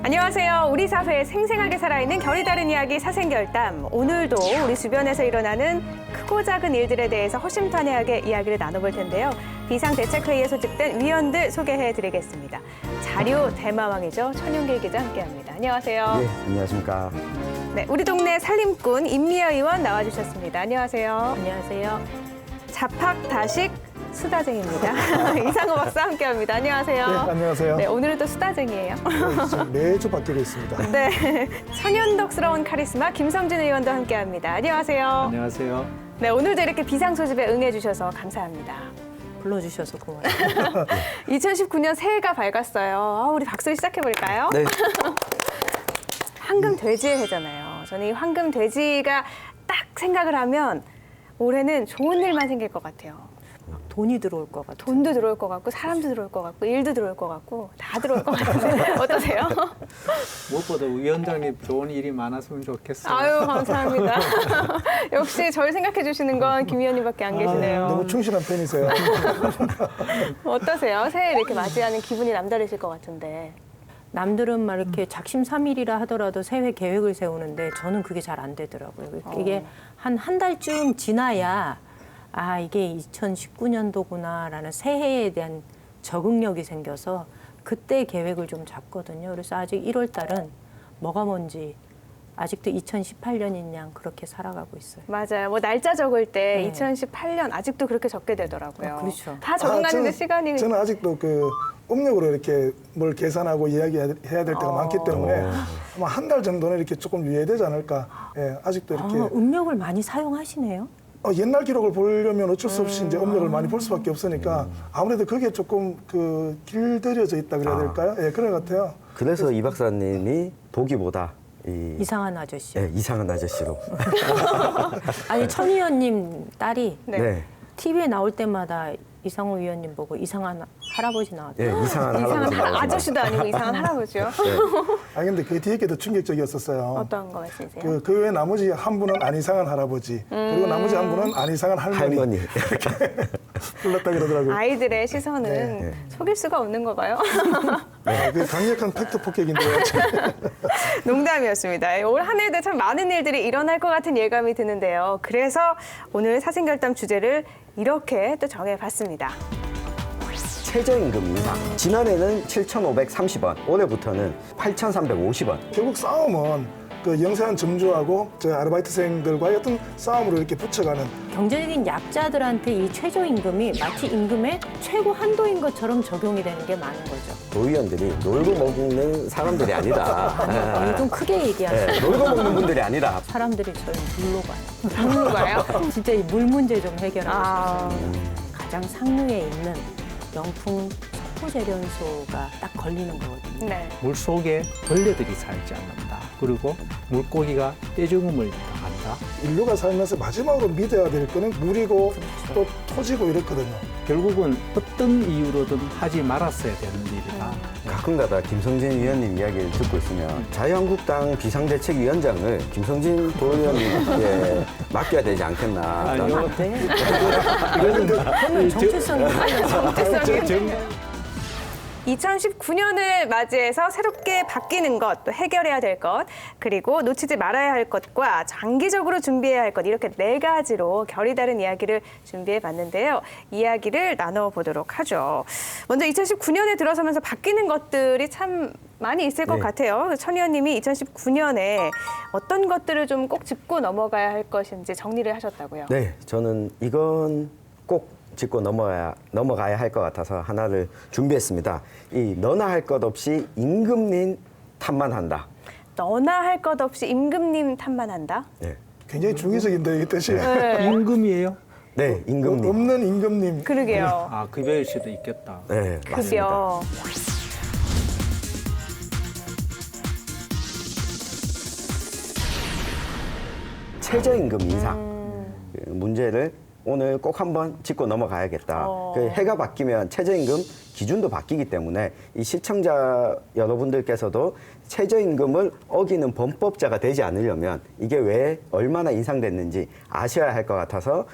안녕하세요. 우리 사회에 생생하게 살아있는 결이 다른 이야기 사생결담. 오늘도 우리 주변에서 일어나는 크고 작은 일들에 대해서 허심탄회하게 이야기를 나눠볼 텐데요. 비상대책회의에 소집된 위원들 소개해드리겠습니다. 자료 대마왕이죠. 천윤길 기자 함께합니다. 안녕하세요. 네, 안녕하십니까. 네, 우리 동네 살림꾼 임미아 의원 나와주셨습니다. 안녕하세요. 안녕하세요. 자팍다식 수다쟁입니다. 이상호 박사 함께합니다. 안녕하세요. 네, 안녕하세요. 네, 오늘은 또 수다쟁이에요. 지금 매주 바뀌고 있습니다. 네, 천연덕스러운 카리스마 김성진 의원도 함께합니다. 안녕하세요. 안녕하세요. 네, 오늘도 이렇게 비상 소집에 응해주셔서 감사합니다. 불러주셔서 고마워요. 2019년 새해가 밝았어요. 우리 박수를 시작해볼까요? 네. 황금 돼지의 해잖아요. 저는 이 황금 돼지가 딱 생각을 하면 올해는 좋은 일만 생길 것 같아요. 돈이 들어올 것 같아요. 돈도 들어올 것 같고 사람도 들어올 것 같고 일도 들어올 것 같고 다 들어올 것 같은데 어떠세요? 무엇보다 위원장님 좋은 일이 많았으면 좋겠어요. 아유 감사합니다. 역시 저를 생각해 주시는 건 김 위원님밖에 안 계시네요. 너무 충실한 팬이세요. 어떠세요? 새해 이렇게 맞이하는 기분이 남다르실 것 같은데. 남들은 막 이렇게 작심삼일이라 하더라도 새해 계획을 세우는데 저는 그게 잘 안 되더라고요. 이게 한 달쯤 지나야 아 이게 2019년도구나라는 새해에 대한 적응력이 생겨서 그때 계획을 좀 잡거든요. 그래서 아직 1월 달은 뭐가 뭔지 아직도 2018년인 양 그렇게 살아가고 있어요. 맞아요. 뭐 날짜 적을 때 네. 2018년 아직도 그렇게 적게 되더라고요. 그렇죠. 다 적응하는데 시간이 저는 아직도 그 음력으로 이렇게 뭘 계산하고 이야기해야 될 때가 많기 때문에 아마 한 달 정도는 이렇게 조금 유예되지 않을까. 예, 아직도 이렇게 음력을 많이 사용하시네요. 옛날 기록을 보려면 어쩔 수 없이 이제 음력을 많이 볼 수밖에 없으니까 아무래도 그게 조금 그 길들여져 있다 그래야 될까요? 예, 그런 것 같아요. 그래서 이 박사님이 보기보다 이상한 아저씨. 예, 이상한 아저씨로. 아니 천 의원님 딸이 네. 네. TV에 나올 때마다 이상호 위원님 보고 이상한 할아버지 나왔대요. 예, 이상한 이상한 할아버지 나오지 아저씨도 아니고 이상한 할아버지요. 네. 근데 그 뒤에 게 더 충격적이었었어요. 어떤 거 말씀이세요? 그 외에 나머지 한 분은 안 이상한 할아버지, 그리고 나머지 한 분은 안 이상한 할머니. 불렀다 그러더라고요. 아이들의 시선은 네. 속일 수가 없는 거 봐요. 그 강력한 팩트 폭격인데요. 농담이었습니다. 올 한 해도 참 많은 일들이 일어날 것 같은 예감이 드는데요. 그래서 오늘 사생결담 주제를 이렇게 또 정해봤습니다. 최저임금 인상. 지난해는 7,530원, 올해부터는 8,350원. 결국 싸움은 그 영세한 점주하고 저 아르바이트생들과의 어떤 싸움으로 이렇게 붙여가는 경제적인 약자들한테 이 최저임금이 마치 임금의 최고 한도인 것처럼 적용이 되는 게 많은 거죠. 도의원들이 놀고 먹는 사람들이 아니다. 좀 크게 얘기하시죠. 예, 놀고 먹는 분들이 아니다. 사람들이 저희 물로 가요. 물로 가요? 진짜 이 물 문제 좀 해결하고 아. 싶어요. 가장 상류에 있는 명품 석포재련소가 딱 걸리는 거거든요. 네. 물 속에 벌레들이 살지 않는다. 그리고 물고기가 떼죽음을 당한다. 인류가 살면서 마지막으로 믿어야 될 거는 물이고 또 토지고 이랬거든요. 결국은 어떤 이유로든 하지 말았어야 되는 일이다. 가끔가다 김성진 위원님 이야기를 듣고 있으면 자유한국당 비상대책위원장을 김성진 도의원님께 맡겨야 되지 않겠나. 아니요. 안 돼. 이거는 그러면 정체성이 정체성이 2019년을 맞이해서 새롭게 바뀌는 것, 또 해결해야 될 것, 그리고 놓치지 말아야 할 것과 장기적으로 준비해야 할 것, 이렇게 네 가지로 결이 다른 이야기를 준비해 봤는데요. 이야기를 나눠보도록 하죠. 먼저 2019년에 들어서면서 바뀌는 것들이 참 많이 있을 것 네. 같아요. 천 의원님이 2019년에 어떤 것들을 좀 꼭 짚고 넘어가야 할 것인지 정리를 하셨다고요. 네, 저는 이건 꼭 짚고 넘어가야 할 것 같아서 하나를 준비했습니다. 이 너나 할 것 없이 임금님 탓만 한다. 너나 할 것 없이 임금님 탓만 한다? 네, 굉장히 중의적인데 이 뜻이 임금이에요? 네 임금님. 없는 임금님. 그러게요. 아, 급여일 수도 있겠다. 네, 맞습니다. 급여. 최저임금 인상 그 문제를 오늘 꼭 한번 짚고 넘어가야겠다. 그 해가 바뀌면 최저임금 기준도 바뀌기 때문에 이 시청자 여러분들께서도 최저임금을 어기는 범법자가 되지 않으려면 이게 왜 얼마나 인상됐는지 아셔야 할 것 같아서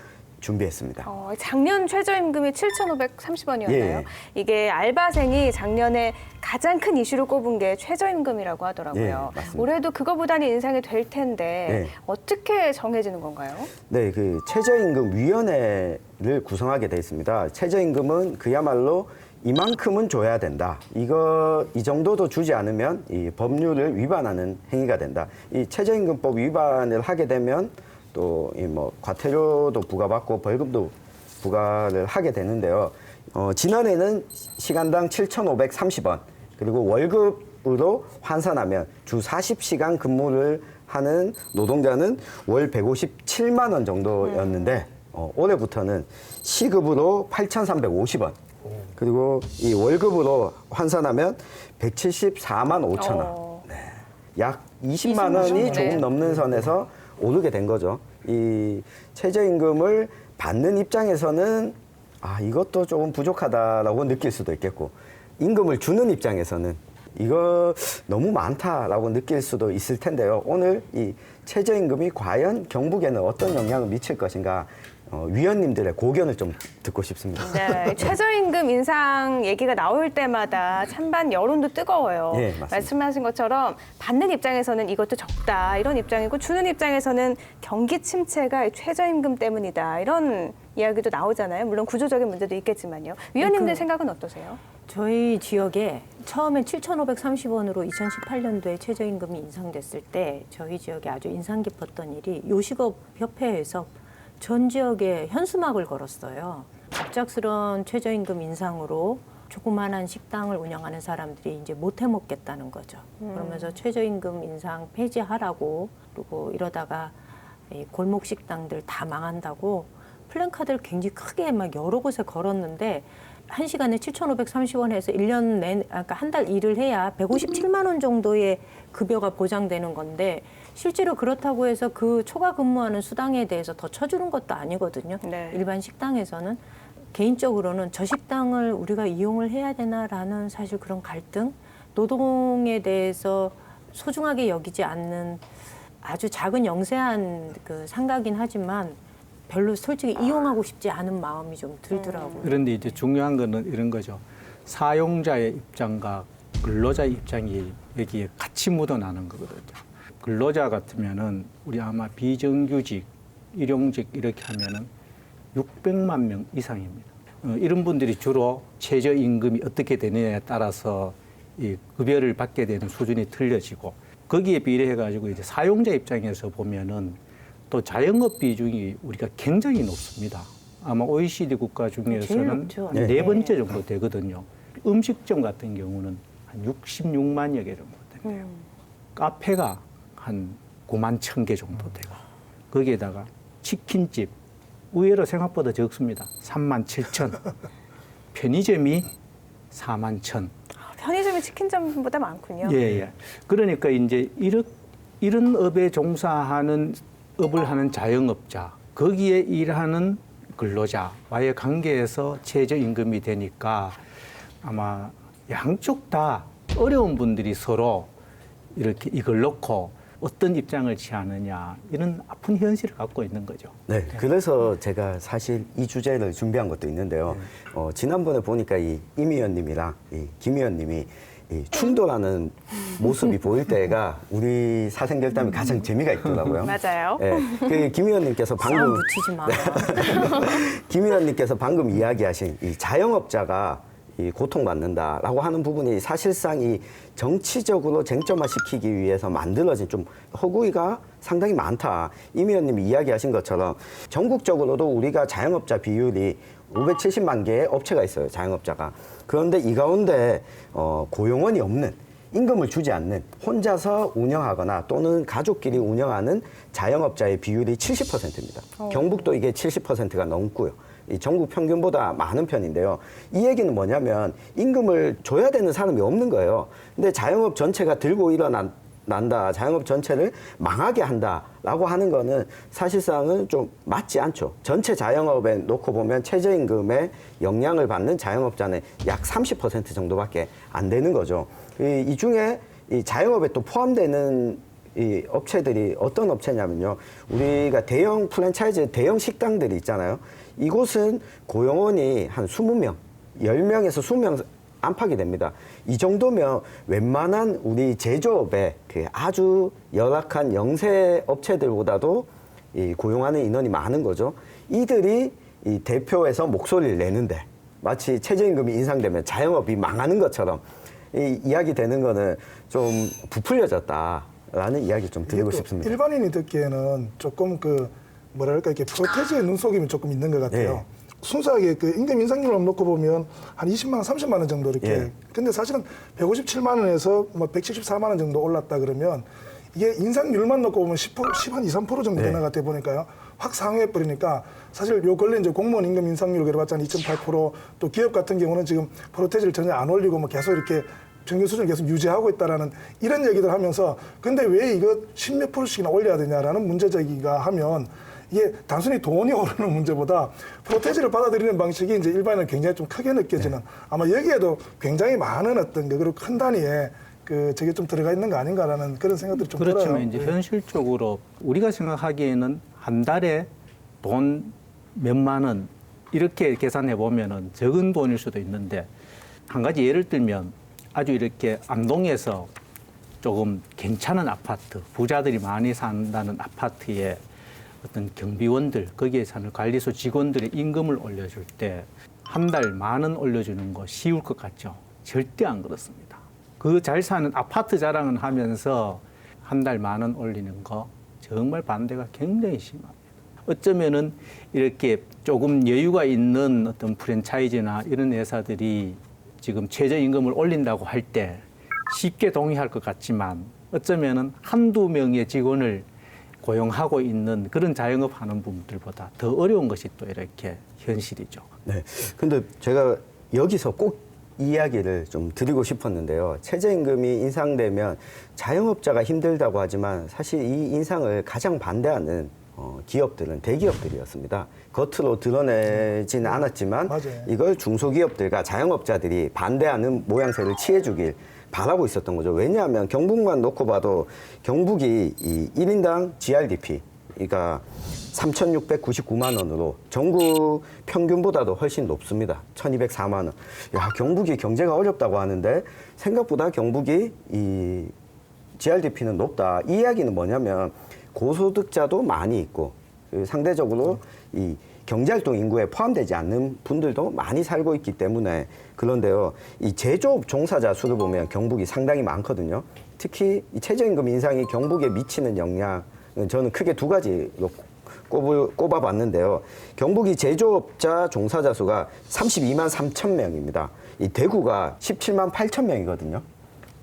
준비했습니다. 작년 최저임금이 7,530원이었나요? 예. 이게 알바생이 작년에 가장 큰 이슈로 꼽은 게 최저임금이라고 하더라고요. 예, 맞습니다. 올해도 그거보다는 인상이 될 텐데 예. 어떻게 정해지는 건가요? 네, 그 최저임금위원회를 구성하게 돼 있습니다. 최저임금은 그야말로 이만큼은 줘야 된다. 이 정도도 주지 않으면 이 법률을 위반하는 행위가 된다. 이 최저임금법 위반을 하게 되면 또 이 뭐 과태료도 부과받고 벌금도 부과를 하게 되는데요. 지난해는 시간당 7,530원 그리고 월급으로 환산하면 주 40시간 근무를 하는 노동자는 월 157만 원 정도였는데 올해부터는 시급으로 8,350원 그리고 이 월급으로 환산하면 174만 5천 원. 네. 약 20만 원이 네. 조금 넘는 선에서 오르게 된 거죠. 이 최저임금을 받는 입장에서는 이것도 조금 부족하다라고 느낄 수도 있겠고 임금을 주는 입장에서는 이거 너무 많다라고 느낄 수도 있을 텐데요. 오늘 이 최저임금이 과연 경북에는 어떤 영향을 미칠 것인가 위원님들의 고견을 좀 듣고 싶습니다. 네, 최저임금 인상 얘기가 나올 때마다 찬반 여론도 뜨거워요. 예, 맞습니다. 말씀하신 것처럼 받는 입장에서는 이것도 적다 이런 입장이고 주는 입장에서는 경기 침체가 최저임금 때문이다 이런 이야기도 나오잖아요. 물론 구조적인 문제도 있겠지만요. 위원님들 생각은 어떠세요? 저희 지역에 처음에 7,530원으로 2018년도에 최저임금이 인상됐을 때 저희 지역에 아주 인상 깊었던 일이 요식업협회에서 전 지역에 현수막을 걸었어요. 갑작스런 최저임금 인상으로 조그마한 식당을 운영하는 사람들이 이제 못 해먹겠다는 거죠. 그러면서 최저임금 인상 폐지하라고 그리고 이러다가 이 골목 식당들 다 망한다고 플랜카드를 굉장히 크게 막 여러 곳에 걸었는데 한 시간에 7,530원 해서 1년 그러니까 한 달 일을 해야 157만 원 정도의 급여가 보장되는 건데 실제로 그렇다고 해서 그 초과 근무하는 수당에 대해서 더 쳐주는 것도 아니거든요. 네. 일반 식당에서는 개인적으로는 저 식당을 우리가 이용을 해야 되나라는 사실 그런 갈등, 노동에 대해서 소중하게 여기지 않는 아주 작은 영세한 그 상가긴 하지만 별로 솔직히 이용하고 싶지 않은 마음이 좀 들더라고요. 그런데 이제 중요한 거는 이런 거죠. 사용자의 입장과 근로자의 입장이 여기에 같이 묻어나는 거거든요. 근로자 같으면은 우리 아마 비정규직, 일용직 이렇게 하면은 600만 명 이상입니다. 이런 분들이 주로 최저임금이 어떻게 되느냐에 따라서 이 급여를 받게 되는 수준이 틀려지고 거기에 비례해 가지고 이제 사용자 입장에서 보면은 또 자영업 비중이 우리가 굉장히 높습니다. 아마 OECD 국가 제일 중에서는 높죠. 네 네. 번째 정도 되거든요. 음식점 같은 경우는 한 66만여 개 정도 됩니다. 카페가 한 9만 1천 개 정도 되고 거기에다가 치킨집 의외로 생각보다 적습니다. 3만 7천. 편의점이 4만 1천. 편의점이 치킨점보다 많군요. 예. 그러니까 이제 이런 업에 종사하는 업을 하는 자영업자, 거기에 일하는 근로자와의 관계에서 최저임금이 되니까 아마 양쪽 다 어려운 분들이 서로 이렇게 이걸 놓고 어떤 입장을 취하느냐 이런 아픈 현실을 갖고 있는 거죠. 네, 그래서 제가 사실 이 주제를 준비한 것도 있는데요. 지난번에 보니까 임 의원님이랑 김 의원님이 이 충돌하는 모습이 보일 때가 우리 사생결담이 가장 재미가 있더라고요. 맞아요. 그 김 의원님께서 싸움 방금 붙이지 마. 김 의원님께서 방금 이야기하신 이 자영업자가 이 고통받는다라고 하는 부분이 사실상 이 정치적으로 쟁점화시키기 위해서 만들어진 좀 허구의가 상당히 많다. 임 의원님이 이야기하신 것처럼 전국적으로도 우리가 자영업자 비율이 570만 개의 업체가 있어요. 자영업자가. 그런데 이 가운데 고용원이 없는 임금을 주지 않는 혼자서 운영하거나 또는 가족끼리 운영하는 자영업자의 비율이 70%입니다. 경북도 이게 70%가 넘고요. 이 전국 평균보다 많은 편인데요. 이 얘기는 뭐냐면 임금을 줘야 되는 사람이 없는 거예요. 근데 자영업 전체가 들고 일어난다, 자영업 전체를 망하게 한다라고 하는 거는 사실상은 좀 맞지 않죠. 전체 자영업에 놓고 보면 최저임금에 영향을 받는 자영업자는 약 30% 정도밖에 안 되는 거죠. 이 중에 이 자영업에 또 포함되는 이 업체들이 어떤 업체냐면요. 우리가 대형 프랜차이즈, 대형 식당들이 있잖아요. 이곳은 고용원이 한 20명, 10명에서 20명 안팎이 됩니다. 이 정도면 웬만한 우리 제조업의 그 아주 열악한 영세 업체들보다도 이 고용하는 인원이 많은 거죠. 이들이 이 대표에서 목소리를 내는데 마치 최저임금이 인상되면 자영업이 망하는 것처럼 이 이야기 되는 거는 좀 부풀려졌다라는 이야기 좀 드리고 또 싶습니다. 일반인이 듣기에는 조금 그 뭐랄까 이렇게 프로테지의 눈속임이 조금 있는 것 같아요. 네. 순수하게 그 임금 인상률을 놓고 보면 한 20만 원, 30만 원 정도 이렇게. 예. 근데 사실은 157만 원에서 뭐 174만 원 정도 올랐다 그러면 이게 인상률만 놓고 보면 10%, 한 2, 3% 정도 되는 것 같아 보니까요. 확 상회해 버리니까 사실 요 근래 이제 공무원 임금 인상률 그래봤자 2.8%, 또 기업 같은 경우는 지금 프로테지를 전혀 안 올리고 뭐 계속 이렇게 평균 수준을 계속 유지하고 있다라는 이런 얘기들 하면서 근데 왜 이거 10몇 %씩이나 올려야 되냐라는 문제 제기가 하면 이게 단순히 돈이 오르는 문제보다 프로테지를 받아들이는 방식이 이제 일반인은 굉장히 좀 크게 느껴지는 아마 여기에도 굉장히 많은 어떤 그 그리고 큰 단위의 그 저게 좀 들어가 있는 거 아닌가라는 그런 생각들이 좀 들어요. 그렇지만 이제 예. 현실적으로 우리가 생각하기에는 한 달에 돈 몇만 원 이렇게 계산해 보면은 적은 돈일 수도 있는데 한 가지 예를 들면 아주 이렇게 암동에서 조금 괜찮은 아파트, 부자들이 많이 산다는 아파트에 어떤 경비원들, 거기에 사는 관리소 직원들의 임금을 올려줄 때 한 달 10,000원 올려주는 거 쉬울 것 같죠? 절대 안 그렇습니다. 그 잘 사는 아파트 자랑은 하면서 한 달 10,000원 올리는 거 정말 반대가 굉장히 심합니다. 어쩌면은 이렇게 조금 여유가 있는 어떤 프랜차이즈나 이런 회사들이 지금 최저임금을 올린다고 할 때 쉽게 동의할 것 같지만 어쩌면은 한두 명의 직원을 고용하고 있는 그런 자영업 하는 분들보다 더 어려운 것이 또 이렇게 현실이죠. 네. 근데 제가 여기서 꼭 이야기를 좀 드리고 싶었는데요. 최저임금이 인상되면 자영업자가 힘들다고 하지만 사실 이 인상을 가장 반대하는 기업들은 대기업들이었습니다. 겉으로 드러내지는 않았지만 맞아요. 이걸 중소기업들과 자영업자들이 반대하는 모양새를 취해주길 바라고 있었던 거죠. 왜냐하면 경북만 놓고 봐도 경북이 이 1인당 GRDP, 그러니까 3,699만 원으로 전국 평균보다도 훨씬 높습니다. 1,204만 원. 야, 경북이 경제가 어렵다고 하는데 생각보다 경북이 이 GRDP는 높다. 이 이야기는 뭐냐면 고소득자도 많이 있고 상대적으로 이 경제활동 인구에 포함되지 않는 분들도 많이 살고 있기 때문에 그런데요. 이 제조업 종사자 수를 보면 경북이 상당히 많거든요. 특히 이 최저임금 인상이 경북에 미치는 영향은 저는 크게 두 가지로 꼽아봤는데요. 경북이 제조업자 종사자 수가 32만 3천 명입니다. 이 대구가 17만 8천 명이거든요.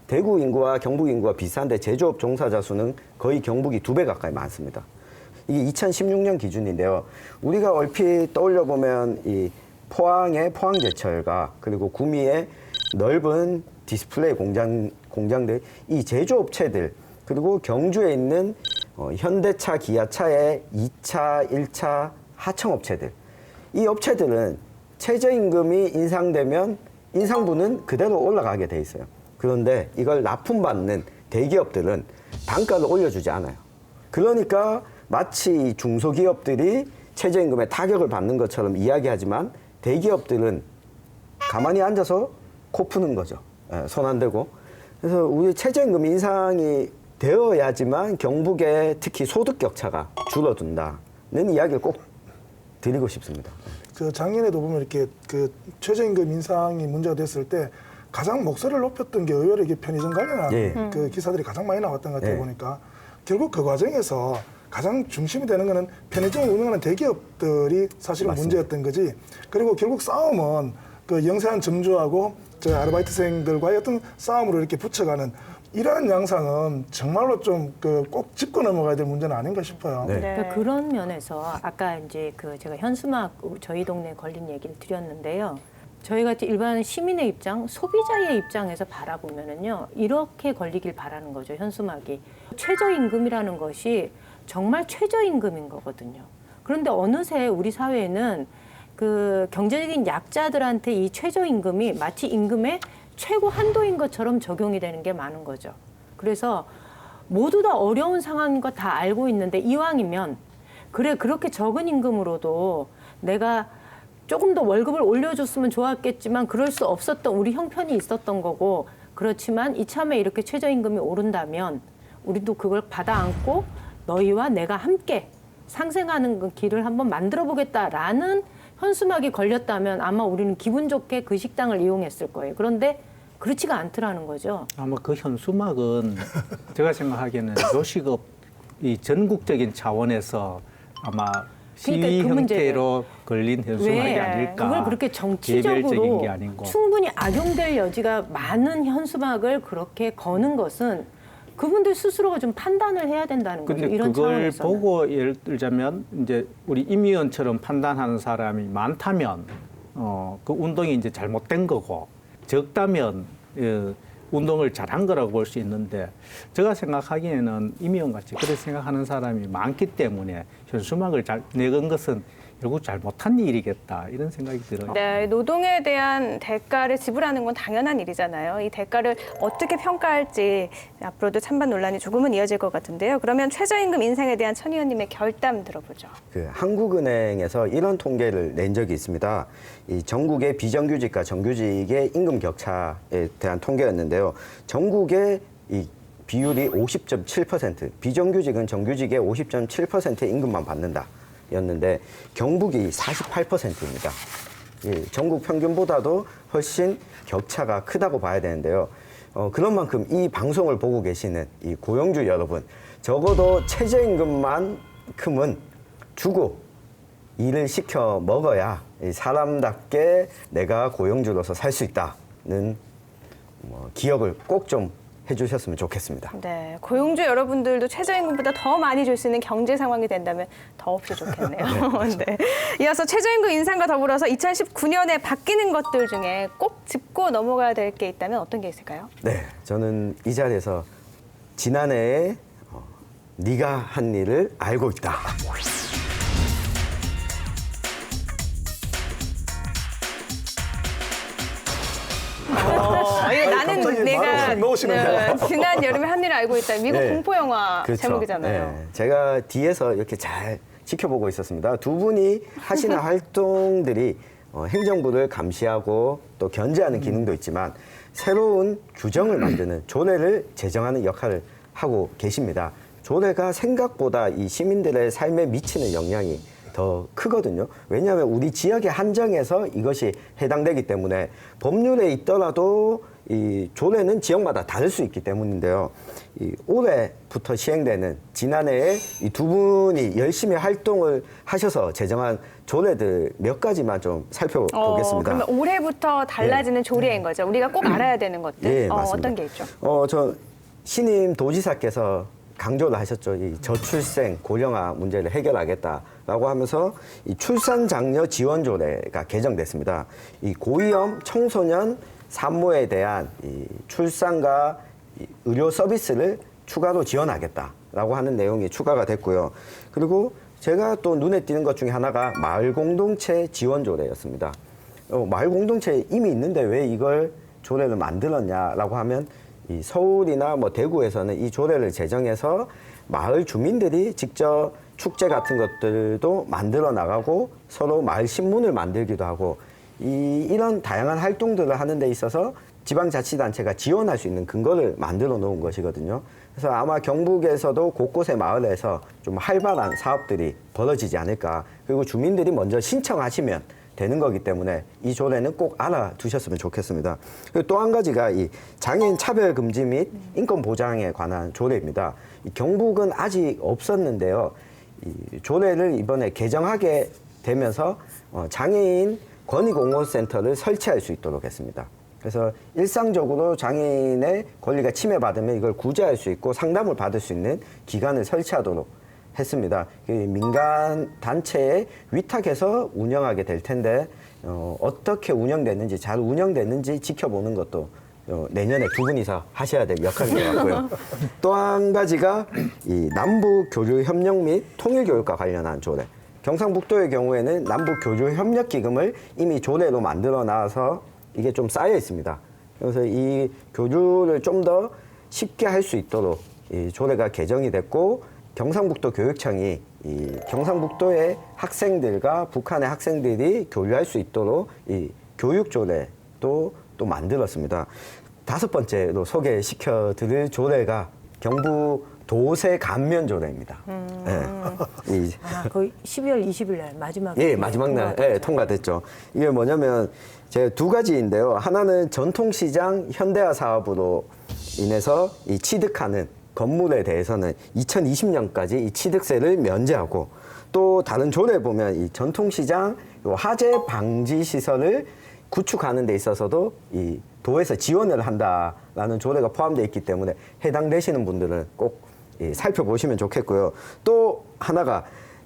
대구 인구와 경북 인구가 비슷한데 제조업 종사자 수는 거의 경북이 2배 가까이 많습니다. 이게 2016년 기준인데요. 우리가 얼핏 떠올려 보면 이 포항의 포항제철과 그리고 구미의 넓은 디스플레이 공장들, 이 제조업체들 그리고 경주에 있는 현대차, 기아차의 2차, 1차 하청업체들. 이 업체들은 최저임금이 인상되면 인상분은 그대로 올라가게 돼 있어요. 그런데 이걸 납품받는 대기업들은 단가를 올려주지 않아요. 그러니까 마치 중소기업들이 최저임금에 타격을 받는 것처럼 이야기하지만 대기업들은 가만히 앉아서 코 푸는 거죠. 손 안 대고. 그래서 우리 최저임금 인상이 되어야지만 경북의 특히 소득 격차가 줄어든다는 이야기를 꼭 드리고 싶습니다. 그 작년에도 보면 이렇게 그 최저임금 인상이 문제가 됐을 때 가장 목소리를 높였던 게 의외로 이게 편의점 관련한 예. 그 기사들이 가장 많이 나왔던 것 같아요. 예. 보니까 결국 그 과정에서 가장 중심이 되는 거는 편의점을 운영하는 대기업들이 사실은 맞습니다. 문제였던 거지. 그리고 결국 싸움은 그 영세한 점주하고 저 아르바이트생들과의 어떤 싸움으로 이렇게 붙여가는 이러한 양상은 정말로 좀 그 꼭 짚고 넘어가야 될 문제는 아닌가 싶어요. 네. 그러니까 그런 면에서 아까 이제 그 제가 현수막 저희 동네에 걸린 얘기를 드렸는데요. 저희 같은 일반 시민의 입장, 소비자의 입장에서 바라보면은요, 이렇게 걸리길 바라는 거죠, 현수막이. 최저임금이라는 것이 정말 최저임금인 거거든요. 그런데 어느새 우리 사회에는 그 경제적인 약자들한테 이 최저임금이 마치 임금의 최고 한도인 것처럼 적용이 되는 게 많은 거죠. 그래서 모두 다 어려운 상황인 거 다 알고 있는데 이왕이면 그래 그렇게 적은 임금으로도 내가 조금 더 월급을 올려줬으면 좋았겠지만 그럴 수 없었던 우리 형편이 있었던 거고 그렇지만 이참에 이렇게 최저임금이 오른다면 우리도 그걸 받아 안고 너희와 내가 함께 상생하는 그 길을 한번 만들어 보겠다라는 현수막이 걸렸다면 아마 우리는 기분 좋게 그 식당을 이용했을 거예요. 그런데 그렇지가 않더라는 거죠. 아마 그 현수막은 제가 생각하기에는 요식업 이 전국적인 차원에서 아마 시위 그러니까 그 문제예요. 형태로 걸린 현수막이 왜 아닐까. 그걸 그렇게 개별적인 정치적으로 게 아니고. 충분히 악용될 여지가 많은 현수막을 그렇게 거는 것은 그분들 스스로가 좀 판단을 해야 된다는 거죠. 근데 이런 그걸 차원에서는. 보고 예를 들자면 이제 우리 임 의원처럼 판단하는 사람이 많다면 그 운동이 이제 잘못된 거고 적다면 운동을 잘한 거라고 볼 수 있는데 제가 생각하기에는 임 의원 같이 그렇게 생각하는 사람이 많기 때문에 현수막을 잘 내건 것은 결국 잘못한 일이겠다 이런 생각이 들어요. 네, 노동에 대한 대가를 지불하는 건 당연한 일이잖아요. 이 대가를 어떻게 평가할지 앞으로도 찬반 논란이 조금은 이어질 것 같은데요. 그러면 최저임금 인상에 대한 천 의원님의 결담 들어보죠. 그 한국은행에서 이런 통계를 낸 적이 있습니다. 이 전국의 비정규직과 정규직의 임금 격차에 대한 통계였는데요. 전국의 이 비율이 50.7%, 비정규직은 정규직의 50.7%의 임금만 받는다. 였는데 경북이 48%입니다. 예, 전국 평균보다도 훨씬 격차가 크다고 봐야 되는데요. 그런 만큼 이 방송을 보고 계시는 이 고용주 여러분, 적어도 최저임금만큼은 주고 일을 시켜 먹어야 사람답게 내가 고용주로서 살 수 있다는 기억을 꼭 좀 해주셨으면 좋겠습니다. 네, 고용주 여러분들도 최저임금보다 더 많이 줄 수 있는 경제 상황이 된다면 더없이 좋겠네요. 네. 이어서 최저임금 인상과 더불어서 2019년에 바뀌는 것들 중에 꼭 짚고 넘어가야 될 게 있다면 어떤 게 있을까요? 네, 저는 이 자리에서 지난해에 네가 한 일을 알고 있다. 이거 나는 갑자기 내가 말을 확 넣으시는데요. 지난 여름에 한 일을 알고 있다. 미국 네. 공포 영화 그렇죠. 제목이잖아요. 네, 제가 뒤에서 이렇게 잘 지켜보고 있었습니다. 두 분이 하시는 활동들이 행정부를 감시하고 또 견제하는 기능도 있지만 새로운 규정을 만드는 조례를 제정하는 역할을 하고 계십니다. 조례가 생각보다 이 시민들의 삶에 미치는 영향이 더 크거든요. 왜냐하면 우리 지역의 한정에서 이것이 해당되기 때문에 법률에 있더라도 이 조례는 지역마다 다를 수 있기 때문인데요. 이 올해부터 시행되는 지난해에 이 두 분이 열심히 활동을 하셔서 제정한 조례들 몇 가지만 좀 살펴보겠습니다. 그러면 올해부터 달라지는 조례인 거죠. 우리가 꼭 알아야 되는 것들. 예, 맞습니다. 어떤 게 있죠? 저 신임 도지사께서 강조를 하셨죠. 이 저출생 고령화 문제를 해결하겠다라고 하면서 이 출산 장려 지원 조례가 개정됐습니다. 이 고위험 청소년 산모에 대한 이 출산과 이 의료 서비스를 추가로 지원하겠다라고 하는 내용이 추가가 됐고요. 그리고 제가 또 눈에 띄는 것 중에 하나가 마을 공동체 지원 조례였습니다. 마을 공동체 이미 있는데 왜 이걸 조례를 만들었냐라고 하면 이 서울이나 뭐 대구에서는 이 조례를 제정해서 마을 주민들이 직접 축제 같은 것들도 만들어 나가고 서로 마을 신문을 만들기도 하고 이런 다양한 활동들을 하는 데 있어서 지방자치단체가 지원할 수 있는 근거를 만들어 놓은 것이거든요. 그래서 아마 경북에서도 곳곳의 마을에서 좀 활발한 사업들이 벌어지지 않을까. 그리고 주민들이 먼저 신청하시면 되는 거기 때문에 이 조례는 꼭 알아두셨으면 좋겠습니다. 그리고 또 한 가지가 이 장애인 차별 금지 및 인권 보장에 관한 조례입니다. 이 경북은 아직 없었는데요. 이 조례를 이번에 개정하게 되면서 장애인 권익옹호센터를 설치할 수 있도록 했습니다. 그래서 일상적으로 장애인의 권리가 침해받으면 이걸 구제할 수 있고 상담을 받을 수 있는 기관을 설치하도록 했습니다. 민간 단체에 위탁해서 운영하게 될 텐데 어떻게 운영됐는지 잘 운영됐는지 지켜보는 것도 내년에 두 분이서 하셔야 될 역할인 것 같고요. 또 한 가지가 이 남북 교류 협력 및 통일 교육과 관련한 조례. 경상북도의 경우에는 남북 교류 협력 기금을 이미 조례로 만들어 놔서 이게 좀 쌓여 있습니다. 그래서 이 교류를 좀 더 쉽게 할 수 있도록 이 조례가 개정이 됐고 경상북도 교육청이 이 경상북도의 학생들과 북한의 학생들이 교류할 수 있도록 이 교육조례도 또 만들었습니다. 5번째로 소개시켜 드릴 조례가 경부 도세 감면 조례입니다. 이 거의 12월 20일 날 마지막에. 예, 마지막 날 통과됐죠. 이게 뭐냐면 제 2가지인데요. 하나는 전통시장 현대화 사업으로 인해서 이 취득하는 건물에 대해서는 2020년까지 이 취득세를 면제하고, 또 다른 조례 보면 이 전통시장 화재 방지 시설을 구축하는 데 있어서도 이 도에서 지원을 한다라는 조례가 포함되어 있기 때문에 해당되시는 분들은 꼭 살펴보시면 좋겠고요. 또 하나가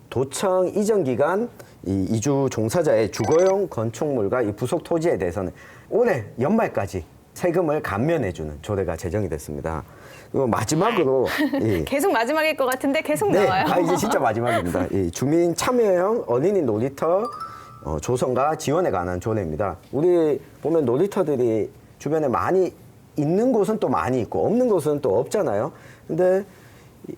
도청 이전 기간 이 이주 종사자의 주거용 건축물과 이 부속 토지에 대해서는 올해 연말까지 세금을 감면해주는 조례가 제정이 됐습니다. 그리고 마지막으로 계속 마지막일 것 같은데 계속 네, 나와요. 이제 진짜 마지막입니다. 이 주민 참여형 어린이 놀이터 조성과 지원에 관한 조례입니다. 우리 보면 놀이터들이 주변에 많이 있는 곳은 또 많이 있고 없는 곳은 또 없잖아요. 근데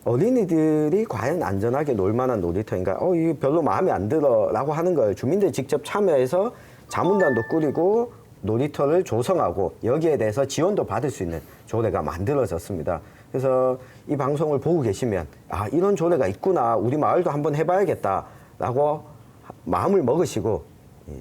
어린이들이 과연 안전하게 놀 만한 놀이터인가? 이게 별로 마음에 안 들어라고 하는 거예요. 주민들이 직접 참여해서 자문단도 꾸리고 놀이터를 조성하고 여기에 대해서 지원도 받을 수 있는 조례가 만들어졌습니다. 그래서 이 방송을 보고 계시면 이런 조례가 있구나, 우리 마을도 한번 해봐야겠다라고 마음을 먹으시고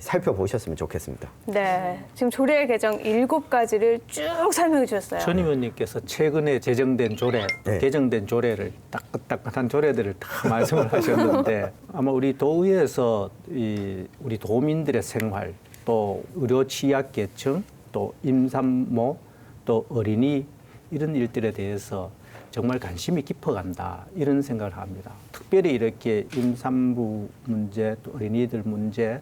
살펴보셨으면 좋겠습니다. 네, 지금 조례 개정 7가지를 쭉 설명해 주셨어요. 천 의원님께서 최근에 제정된 조례, 네. 개정된 조례를 따끈따끈한 조례들을 다 말씀을 하셨는데 아마 우리 도의회에서 우리 도민들의 생활, 또 의료 취약계층, 또 임산모, 또 어린이 이런 일들에 대해서 정말 관심이 깊어간다 이런 생각을 합니다. 특별히 이렇게 임산부 문제, 또 어린이들 문제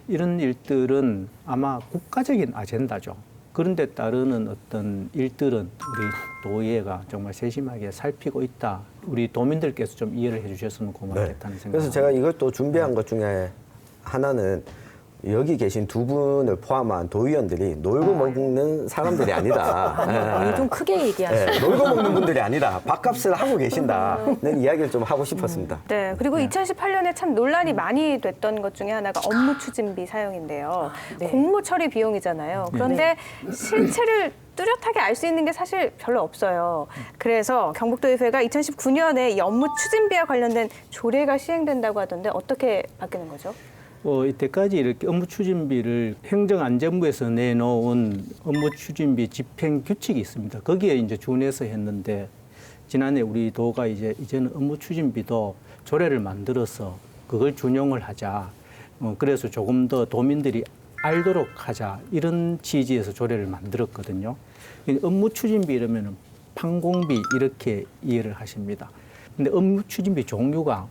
이런 일들은 아마 국가적인 아젠다죠. 그런데 따르는 어떤 일들은 우리 도의회가 정말 세심하게 살피고 있다. 우리 도민들께서 좀 이해를 해주셨으면 고맙겠다는 생각. 그래서 제가 이것도 준비한 것 중에 하나는 여기 계신 2분을 포함한 도의원들이 놀고 먹는 사람들이 아니다. 좀 크게 얘기하시죠. 놀고 먹는 분들이 아니다. 밥값을 하고 계신다는 이야기를 좀 하고 싶었습니다. 네, 그리고 2018년에 참 논란이 많이 됐던 것 중에 하나가 업무 추진비 사용인데요. 네. 공모 처리 비용이잖아요. 그런데 실체를 뚜렷하게 알 수 있는 게 사실 별로 없어요. 그래서 경북도의회가 2019년에 이 업무 추진비와 관련된 조례가 시행된다고 하던데 어떻게 바뀌는 거죠? 이때까지 이렇게 업무 추진비를 행정안전부에서 내놓은 업무 추진비 집행 규칙이 있습니다. 거기에 이제 준해서 했는데 지난해 우리 도가 이제는 업무 추진비도 조례를 만들어서 그걸 준용을 하자. 그래서 조금 더 도민들이 알도록 하자 이런 취지에서 조례를 만들었거든요. 업무 추진비 이러면은 판공비 이렇게 이해를 하십니다. 근데 업무 추진비 종류가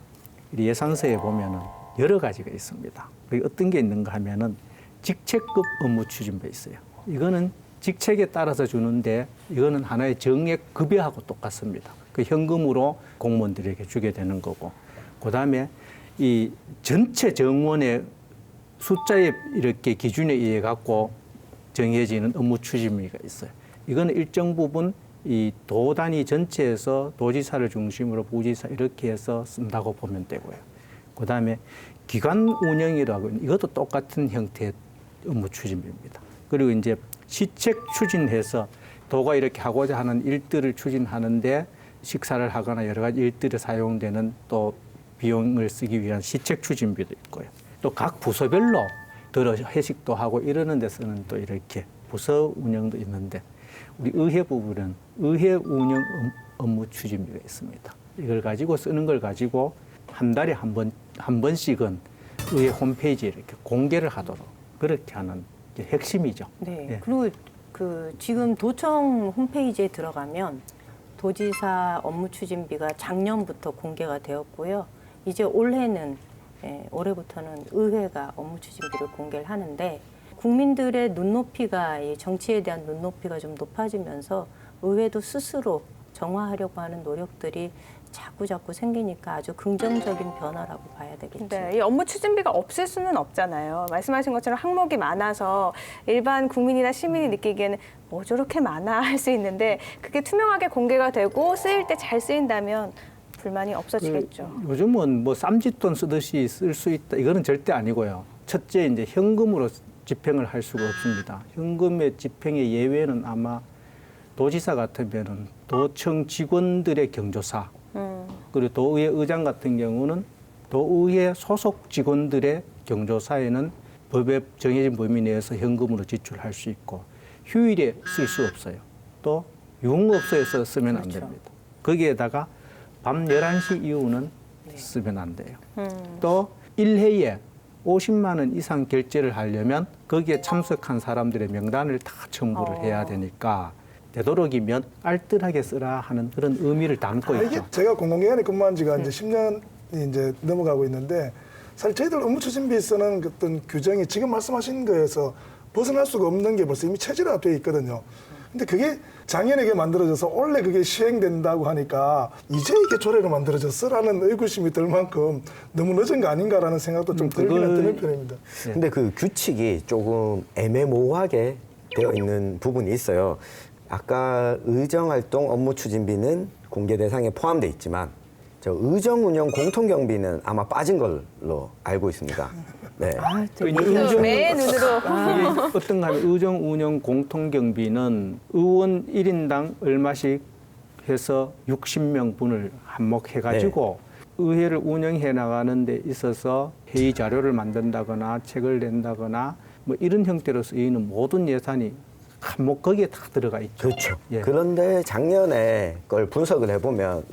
예산서에 보면은 여러 가지가 있습니다. 어떤 게 있는가 하면은 직책급 업무 추진비 있어요. 이거는 직책에 따라서 주는데 이거는 하나의 정액 급여하고 똑같습니다. 그 현금으로 공무원들에게 주게 되는 거고, 그다음에 이 전체 정원의 숫자에 이렇게 기준에 의해 갖고 정해지는 업무 추진비가 있어요. 이거는 일정 부분 이 도 단위 전체에서 도지사를 중심으로 부지사 이렇게 해서 쓴다고 보면 되고요. 그다음에 기관 운영이라고 이것도 똑같은 형태의 업무 추진비입니다. 그리고 이제 시책 추진해서 도가 이렇게 하고자 하는 일들을 추진하는데 식사를 하거나 여러 가지 일들에 사용되는 또 비용을 쓰기 위한 시책 추진비도 있고요. 또 각 부서별로 들어 회식도 하고 이러는 데서는 또 이렇게 부서 운영도 있는데 우리 의회 부분은 의회 운영 업무 추진비가 있습니다. 이걸 가지고 쓰는 걸 가지고 한 달에 한 번씩은 의회 홈페이지에 이렇게 공개를 하도록 그렇게 하는 게 핵심이죠. 네. 예. 그리고 지금 도청 홈페이지에 들어가면 도지사 업무 추진비가 작년부터 공개가 되었고요. 이제 올해부터는 의회가 업무 추진비를 공개를 하는데 국민들의 눈높이가 이 정치에 대한 눈높이가 좀 높아지면서 의회도 스스로 정화하려고 하는 노력들이 자꾸 생기니까 아주 긍정적인 변화라고 봐야 되겠죠. 네, 이 업무 추진비가 없을 수는 없잖아요. 말씀하신 것처럼 항목이 많아서 일반 국민이나 시민이 느끼기에는 뭐 저렇게 많아 할 수 있는데 그게 투명하게 공개가 되고 쓰일 때 잘 쓰인다면 불만이 없어지겠죠. 요즘은 뭐 쌈짓돈 쓰듯이 쓸 수 있다. 이거는 절대 아니고요. 첫째, 이제 현금으로 집행을 할 수가 없습니다. 현금의 집행의 예외는 아마 도지사 같으면은 도청 직원들의 경조사, 그리고 도의회 의장 같은 경우는 도의회 소속 직원들의 경조사에는 법에 정해진 범위 내에서 현금으로 지출할 수 있고 휴일에 쓸 수 없어요. 또 유흥업소에서 쓰면 안 됩니다. 거기에다가 밤 11시 이후는 쓰면 안 돼요. 또 1회에 50만 원 이상 결제를 하려면 거기에 참석한 사람들의 명단을 다 첨부를 해야 되니까 되도록이면 알뜰하게 쓰라 하는 그런 의미를 담고 이게 있죠. 제가 공공기관에 근무한 지가 이제 10년이 이제 넘어가고 있는데 사실 저희들 업무 추진비 쓰는 어떤 규정이 지금 말씀하신 거에서 벗어날 수가 없는 게 벌써 이미 체제화 되어 있거든요. 근데 그게 작년에 만들어져서 원래 그게 시행된다고 하니까 이제 이게 조례로 만들어졌어라는 의구심이 들 만큼 너무 늦은 거 아닌가라는 생각도 좀 들기는 드는 편입니다. 근데 그 규칙이 조금 애매모호하게 되어 있는 부분이 있어요. 아까 의정활동 업무 추진비는 공개 대상에 포함되어 있지만 저 의정운영 공통경비는 아마 빠진 걸로 알고 있습니다. 네. 매 눈으로 이게 어떤가 하면 의정운영 공통경비는 의원 1인당 얼마씩 해서 60명분을 한몫해가지고 의회를 운영해 나가는 데 있어서 회의 자료를 만든다거나 책을 낸다거나 뭐 이런 형태로 쓰이는 모든 예산이 한몫 거기에 다 들어가 있죠. 그렇죠. 예. 그런데 작년에 걸 분석을 해보면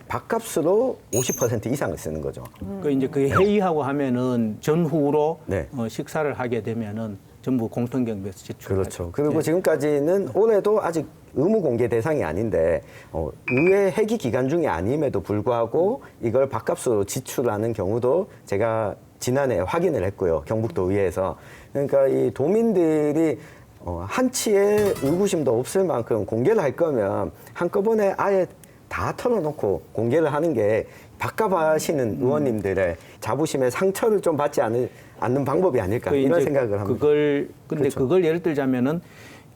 밥값으로 50% 이상을 쓰는 거죠. 그 이제 그 회의하고 하면은 전후로 네. 식사를 하게 되면은 전부 공통경비에서 지출하죠. 그렇죠. 그리고 예. 지금까지는 올해도 아직 의무 공개 대상이 아닌데 의회 회기 기간 중에 아님에도 불구하고 이걸 밥값으로 지출하는 경우도 제가 지난해 확인을 했고요. 경북도 의회에서. 그러니까 이 도민들이 한치의 의구심도 없을 만큼 공개를 할 거면 한꺼번에 아예 다 털어놓고 공개를 하는 게 밥값하시는 의원님들의 자부심에 상처를 좀 받지 않는 방법이 아닐까 그 이런 이제 생각을 합니다. 근데 그렇죠. 그걸 예를 들자면은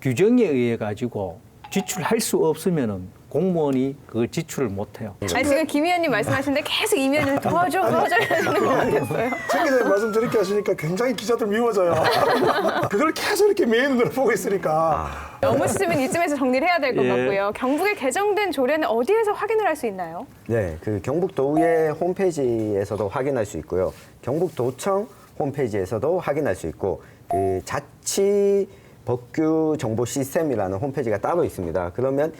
규정에 의해 가지고 지출할 수 없으면은 공무원이 그걸 지출을 못 해요. 아니, 지금 김 의원님 말씀하시는데 계속 임 의원님 도와줘 이러는 거 아니겠어요? 최 기자님 말씀 저렇게 하시니까 굉장히 기자들 미워져요. 그걸 계속 이렇게 매의 눈으로 보고 있으니까. 업무 추진비는 이쯤에서 정리를 해야 될 것 예. 같고요. 경북에 개정된 조례는 어디에서 확인을 할 수 있나요? 네, 그 경북도의회 홈페이지에서도 확인할 수 있고요. 경북도청 홈페이지에서도 확인할 수 있고 그 자치 법규 정보 시스템이라는 홈페이지가 따로 있습니다. 그러면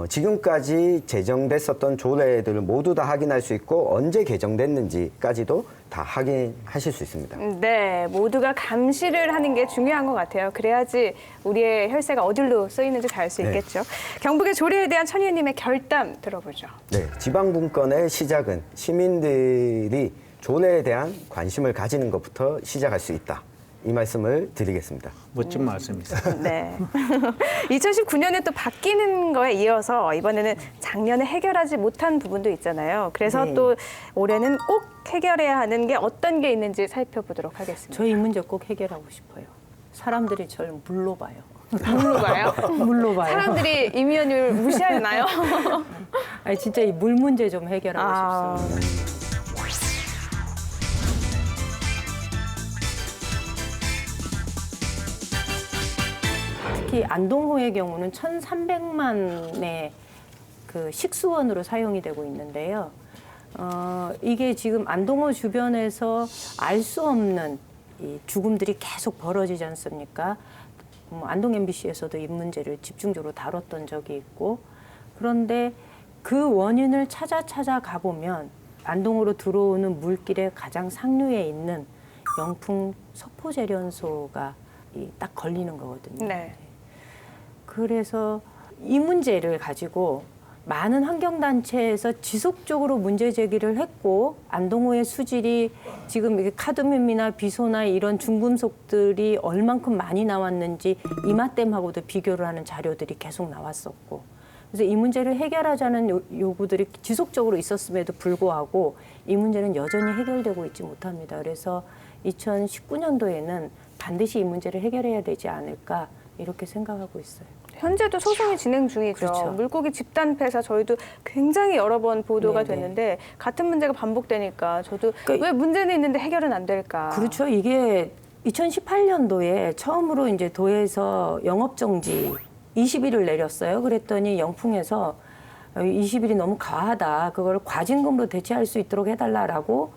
지금까지 제정됐었던 조례들을 모두 다 확인할 수 있고 언제 개정됐는지까지도 다 확인하실 수 있습니다. 네, 모두가 감시를 하는 게 중요한 것 같아요. 그래야지 우리의 혈세가 어디로 쓰이는지 잘 알 수 네. 있겠죠. 경북의 조례에 대한 천 의원님의 결담 들어보죠. 네, 지방분권의 시작은 시민들이 조례에 대한 관심을 가지는 것부터 시작할 수 있다. 이 말씀을 드리겠습니다. 멋진 말씀이세요. 네. 2019년에 또 바뀌는 거에 이어서 이번에는 작년에 해결하지 못한 부분도 있잖아요. 그래서 네. 또 올해는 꼭 해결해야 하는 게 어떤 게 있는지 살펴보도록 하겠습니다. 저 이 문제 꼭 해결하고 싶어요. 사람들이 저를 물로 봐요. 물로 봐요? 물로 봐요. 사람들이 임 의원님을 무시하나요? 아니 진짜 이 물 문제 좀 해결하고 싶습니다. 특히 안동호의 경우는 1,300만의 그 식수원으로 사용이 되고 있는데요. 이게 지금 안동호 주변에서 알 수 없는 이 죽음들이 계속 벌어지지 않습니까? 안동 MBC에서도 이 문제를 집중적으로 다뤘던 적이 있고, 그런데 그 원인을 찾아 가보면 안동으로 들어오는 물길의 가장 상류에 있는 영풍 석포제련소가 딱 걸리는 거거든요. 네. 그래서 이 문제를 가지고 많은 환경단체에서 지속적으로 문제 제기를 했고, 안동호의 수질이 지금 이게 카드뮴이나 비소나 이런 중금속들이 얼만큼 많이 나왔는지 이마댐하고도 비교를 하는 자료들이 계속 나왔었고, 그래서 이 문제를 해결하자는 요구들이 지속적으로 있었음에도 불구하고 이 문제는 여전히 해결되고 있지 못합니다. 그래서 2019년도에는 반드시 이 문제를 해결해야 되지 않을까 이렇게 생각하고 있어요. 현재도 소송이 진행 중이죠. 그렇죠. 물고기 집단 폐사 저희도 굉장히 여러 번 보도가 네네. 됐는데 같은 문제가 반복되니까 저도 그러니까 왜 문제는 있는데 해결은 안 될까? 그렇죠. 이게 2018년도에 처음으로 이제 도에서 영업정지 20일을 내렸어요. 그랬더니 영풍에서 20일이 너무 과하다. 그걸 과징금으로 대체할 수 있도록 해달라라고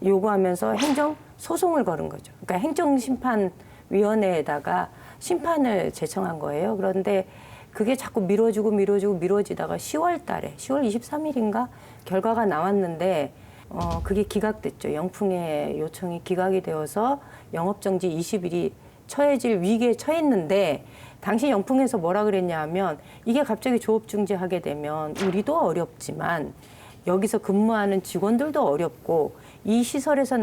요구하면서 행정 소송을 걸은 거죠. 그러니까 행정심판위원회에다가 심판을 제청한 거예요. 그런데 그게 자꾸 미뤄지다가 10월 달에 10월 23일인가 결과가 나왔는데 그게 기각됐죠. 영풍의 요청이 기각이 되어서 영업정지 20일이 처해질 위기에 처했는데 당시 영풍에서 뭐라 그랬냐 하면 이게 갑자기 조업중지하게 되면 우리도 어렵지만 여기서 근무하는 직원들도 어렵고 이 시설에서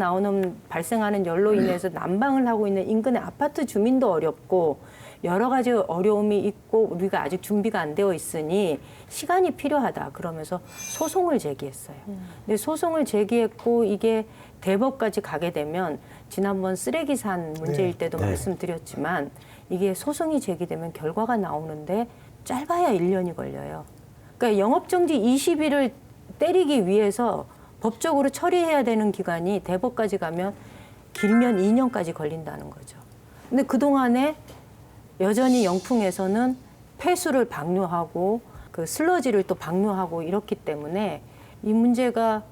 발생하는 열로 인해서 난방을 하고 있는 인근의 아파트 주민도 어렵고 여러 가지 어려움이 있고 우리가 아직 준비가 안 되어 있으니 시간이 필요하다. 그러면서 소송을 제기했어요. 근데 소송을 제기했고 이게 대법까지 가게 되면 지난번 쓰레기산 문제일 때도 말씀드렸지만 이게 소송이 제기되면 결과가 나오는데 짧아야 1년이 걸려요. 그러니까 영업정지 20일을 때리기 위해서 법적으로 처리해야 되는 기간이 대법까지 가면 길면 2년까지 걸린다는 거죠. 근데 그동안에 여전히 영풍에서는 폐수를 방류하고 그 슬러지를 또 방류하고 이렇기 때문에 이 문제가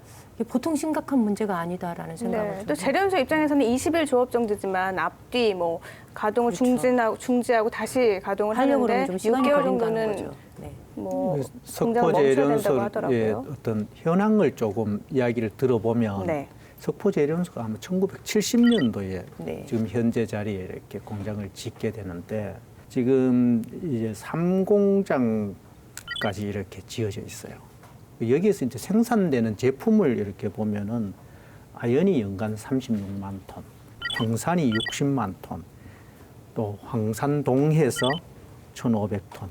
보통 심각한 문제가 아니다라는 생각을 네. 좀 또 재련소 입장에서는 20일 조업 정지지만 앞뒤 뭐 가동을 그렇죠. 중지하고 다시 가동을 하려고 하는데 그러면 좀 시간이 6개월 걸린다는 정도는 거죠. 네. 뭐 공장을 멈춰야 된다고 석포재련소의 하더라고요. 어떤 현황을 조금 이야기를 들어보면 네. 석포재련소가 아마 1970년도에 네. 지금 현재 자리에 이렇게 공장을 짓게 되는데 지금 이제 3공장까지 이렇게 지어져 있어요. 여기에서 이제 생산되는 제품을 이렇게 보면은 아연이 연간 36만 톤, 황산이 60만 톤, 또 황산동해서 1,500톤,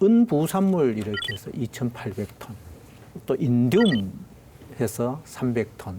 은부산물 이렇게 해서 2,800톤, 또 인듐해서 300톤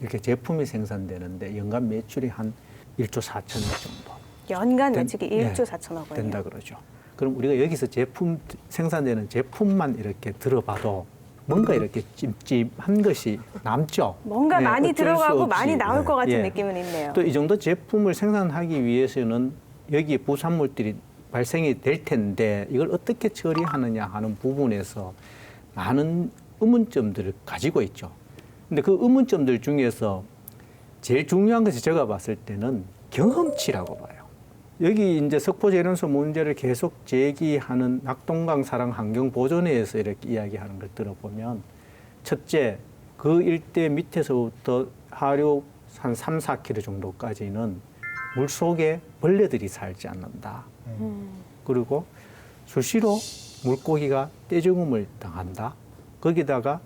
이렇게 제품이 생산되는데 연간 매출이 한 1조 4천억 정도 연간 매출이 네, 1조 4천억 원이요. 된다 그러죠. 그럼 우리가 여기서 제품 생산되는 제품만 이렇게 들어봐도 뭔가 이렇게 찜찜한 것이 남죠. 뭔가 네, 많이 어쩔 수 들어가고 없이. 많이 나올 것 같은 예. 느낌은 있네요. 또 이 정도 제품을 생산하기 위해서는 여기에 부산물들이 발생이 될 텐데 이걸 어떻게 처리하느냐 하는 부분에서 많은 의문점들을 가지고 있죠. 근데 그 의문점들 중에서 제일 중요한 것이 제가 봤을 때는 경험치라고 봐요. 여기 이제 석포재련소 문제를 계속 제기하는 낙동강 사랑 환경보존회에서 이렇게 이야기하는 걸 들어보면 첫째, 그 일대 밑에서부터 하류 한 3, 4km 정도까지는 물 속에 벌레들이 살지 않는다. 그리고 수시로 물고기가 떼죽음을 당한다. 거기다가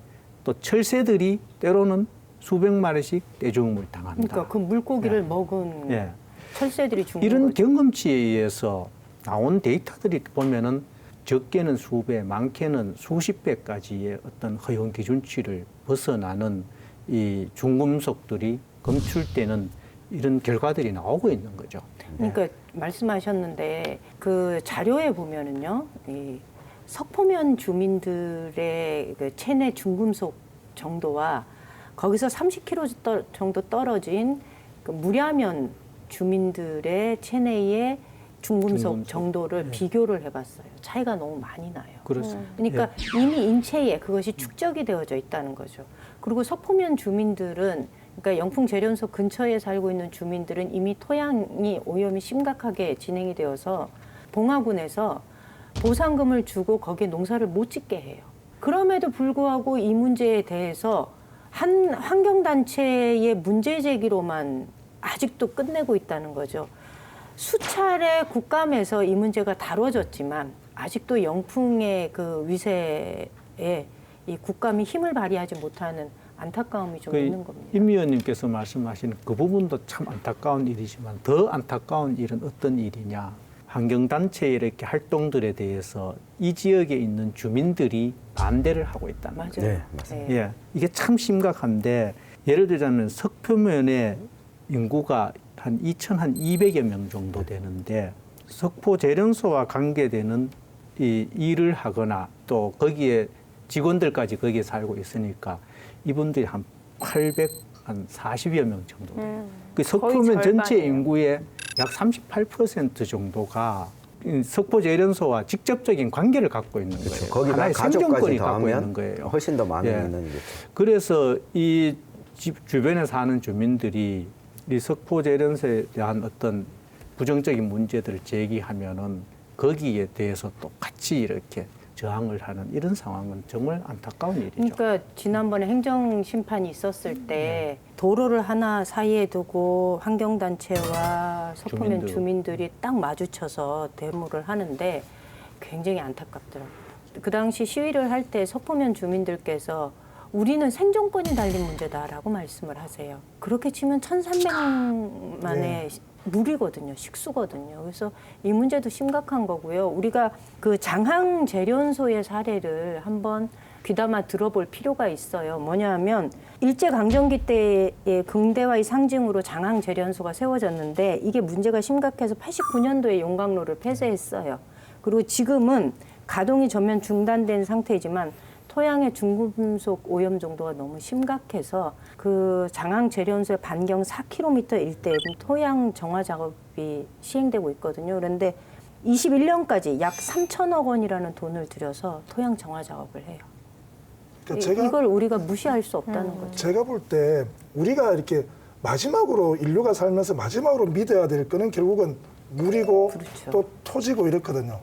또 철새들이 때로는 수백 마리씩 떼죽음을 당한다. 그러니까 그 물고기를 먹은 예. 철새들이 죽는 이런 거죠. 경험치에 의해서 나온 데이터들이 보면은 적게는 수배, 많게는 수십 배까지의 어떤 허용 기준치를 벗어나는 이 중금속들이 검출되는 이런 결과들이 나오고 있는 거죠. 그러니까 말씀하셨는데 그 자료에 보면은요, 이 석포면 주민들의 그 체내 중금속 정도와 거기서 30km 정도 떨어진 그 무ля면 주민들의 체내의 중금속 정도를 비교를 해봤어요. 차이가 너무 많이 나요. 그렇습니다. 그러니까 이미 인체에 그것이 축적이 되어져 있다는 거죠. 그리고 석포면 주민들은 그러니까 영풍재련소 근처에 살고 있는 주민들은 이미 토양이 오염이 심각하게 진행이 되어서 봉화군에서 보상금을 주고 거기에 농사를 못 짓게 해요. 그럼에도 불구하고 이 문제에 대해서 한 환경단체의 문제 제기로만 아직도 끝내고 있다는 거죠. 수차례 국감에서 이 문제가 다뤄졌지만 아직도 영풍의 그 위세에 이 국감이 힘을 발휘하지 못하는 안타까움이 좀 있는 겁니다. 임 의원님께서 말씀하신 그 부분도 참 안타까운 일이지만 더 안타까운 일은 어떤 일이냐. 환경단체의 이렇게 활동들에 대해서 이 지역에 있는 주민들이 반대를 하고 있다는 맞아요. 거죠. 네, 맞습니다. 예, 이게 참 심각한데 예를 들자면 석표면의 인구가 한 2,200여 명 정도 되는데 석포 재련소와 관계되는 이 일을 하거나 또 거기에 직원들까지 거기에 살고 있으니까 이분들이 한 840여 명 정도 돼요. 그 석포면 전체 절반이에요. 인구의 약 38% 정도가 이 석포 재련소와 직접적인 관계를 갖고 있는 거예요. 그렇죠. 거기다 하나의 가족까지 생존권이 갖고 있는 더하면 거예요. 훨씬 더 많은 예. 인원이겠죠. 그래서 이 집 주변에 사는 주민들이 이 석포 재련소에 대한 어떤 부정적인 문제들을 제기하면은 거기에 대해서 또 같이 이렇게 저항을 하는 이런 상황은 정말 안타까운 일이죠. 그러니까 지난번에 행정 심판이 있었을 때 도로를 하나 사이에 두고 환경단체와 석포면 주민들. 주민들이 딱 마주쳐서 데모를 하는데 굉장히 안타깝더라고요. 그 당시 시위를 할 때 석포면 주민들께서 우리는 생존권이 달린 문제다라고 말씀을 하세요. 그렇게 치면 1,300만의 물이거든요. 식수거든요. 그래서 이 문제도 심각한 거고요. 우리가 그 장항 재련소의 사례를 한번 귀담아 들어볼 필요가 있어요. 뭐냐 하면 일제강점기 때의 근대화의 상징으로 장항 재련소가 세워졌는데 이게 문제가 심각해서 89년도에 용광로를 폐쇄했어요. 그리고 지금은 가동이 전면 중단된 상태이지만 토양의 중금속 오염 정도가 너무 심각해서 그 장항 재련소의 반경 4km 일대에 토양 정화 작업이 시행되고 있거든요. 그런데 21년까지 약 3천억 원이라는 돈을 들여서 토양 정화 작업을 해요. 그러니까 이걸 우리가 무시할 수 없다는 거죠. 제가 볼 때 우리가 이렇게 마지막으로 인류가 살면서 마지막으로 믿어야 될 거는 결국은 물이고 그렇죠. 또 토지고 이렇거든요.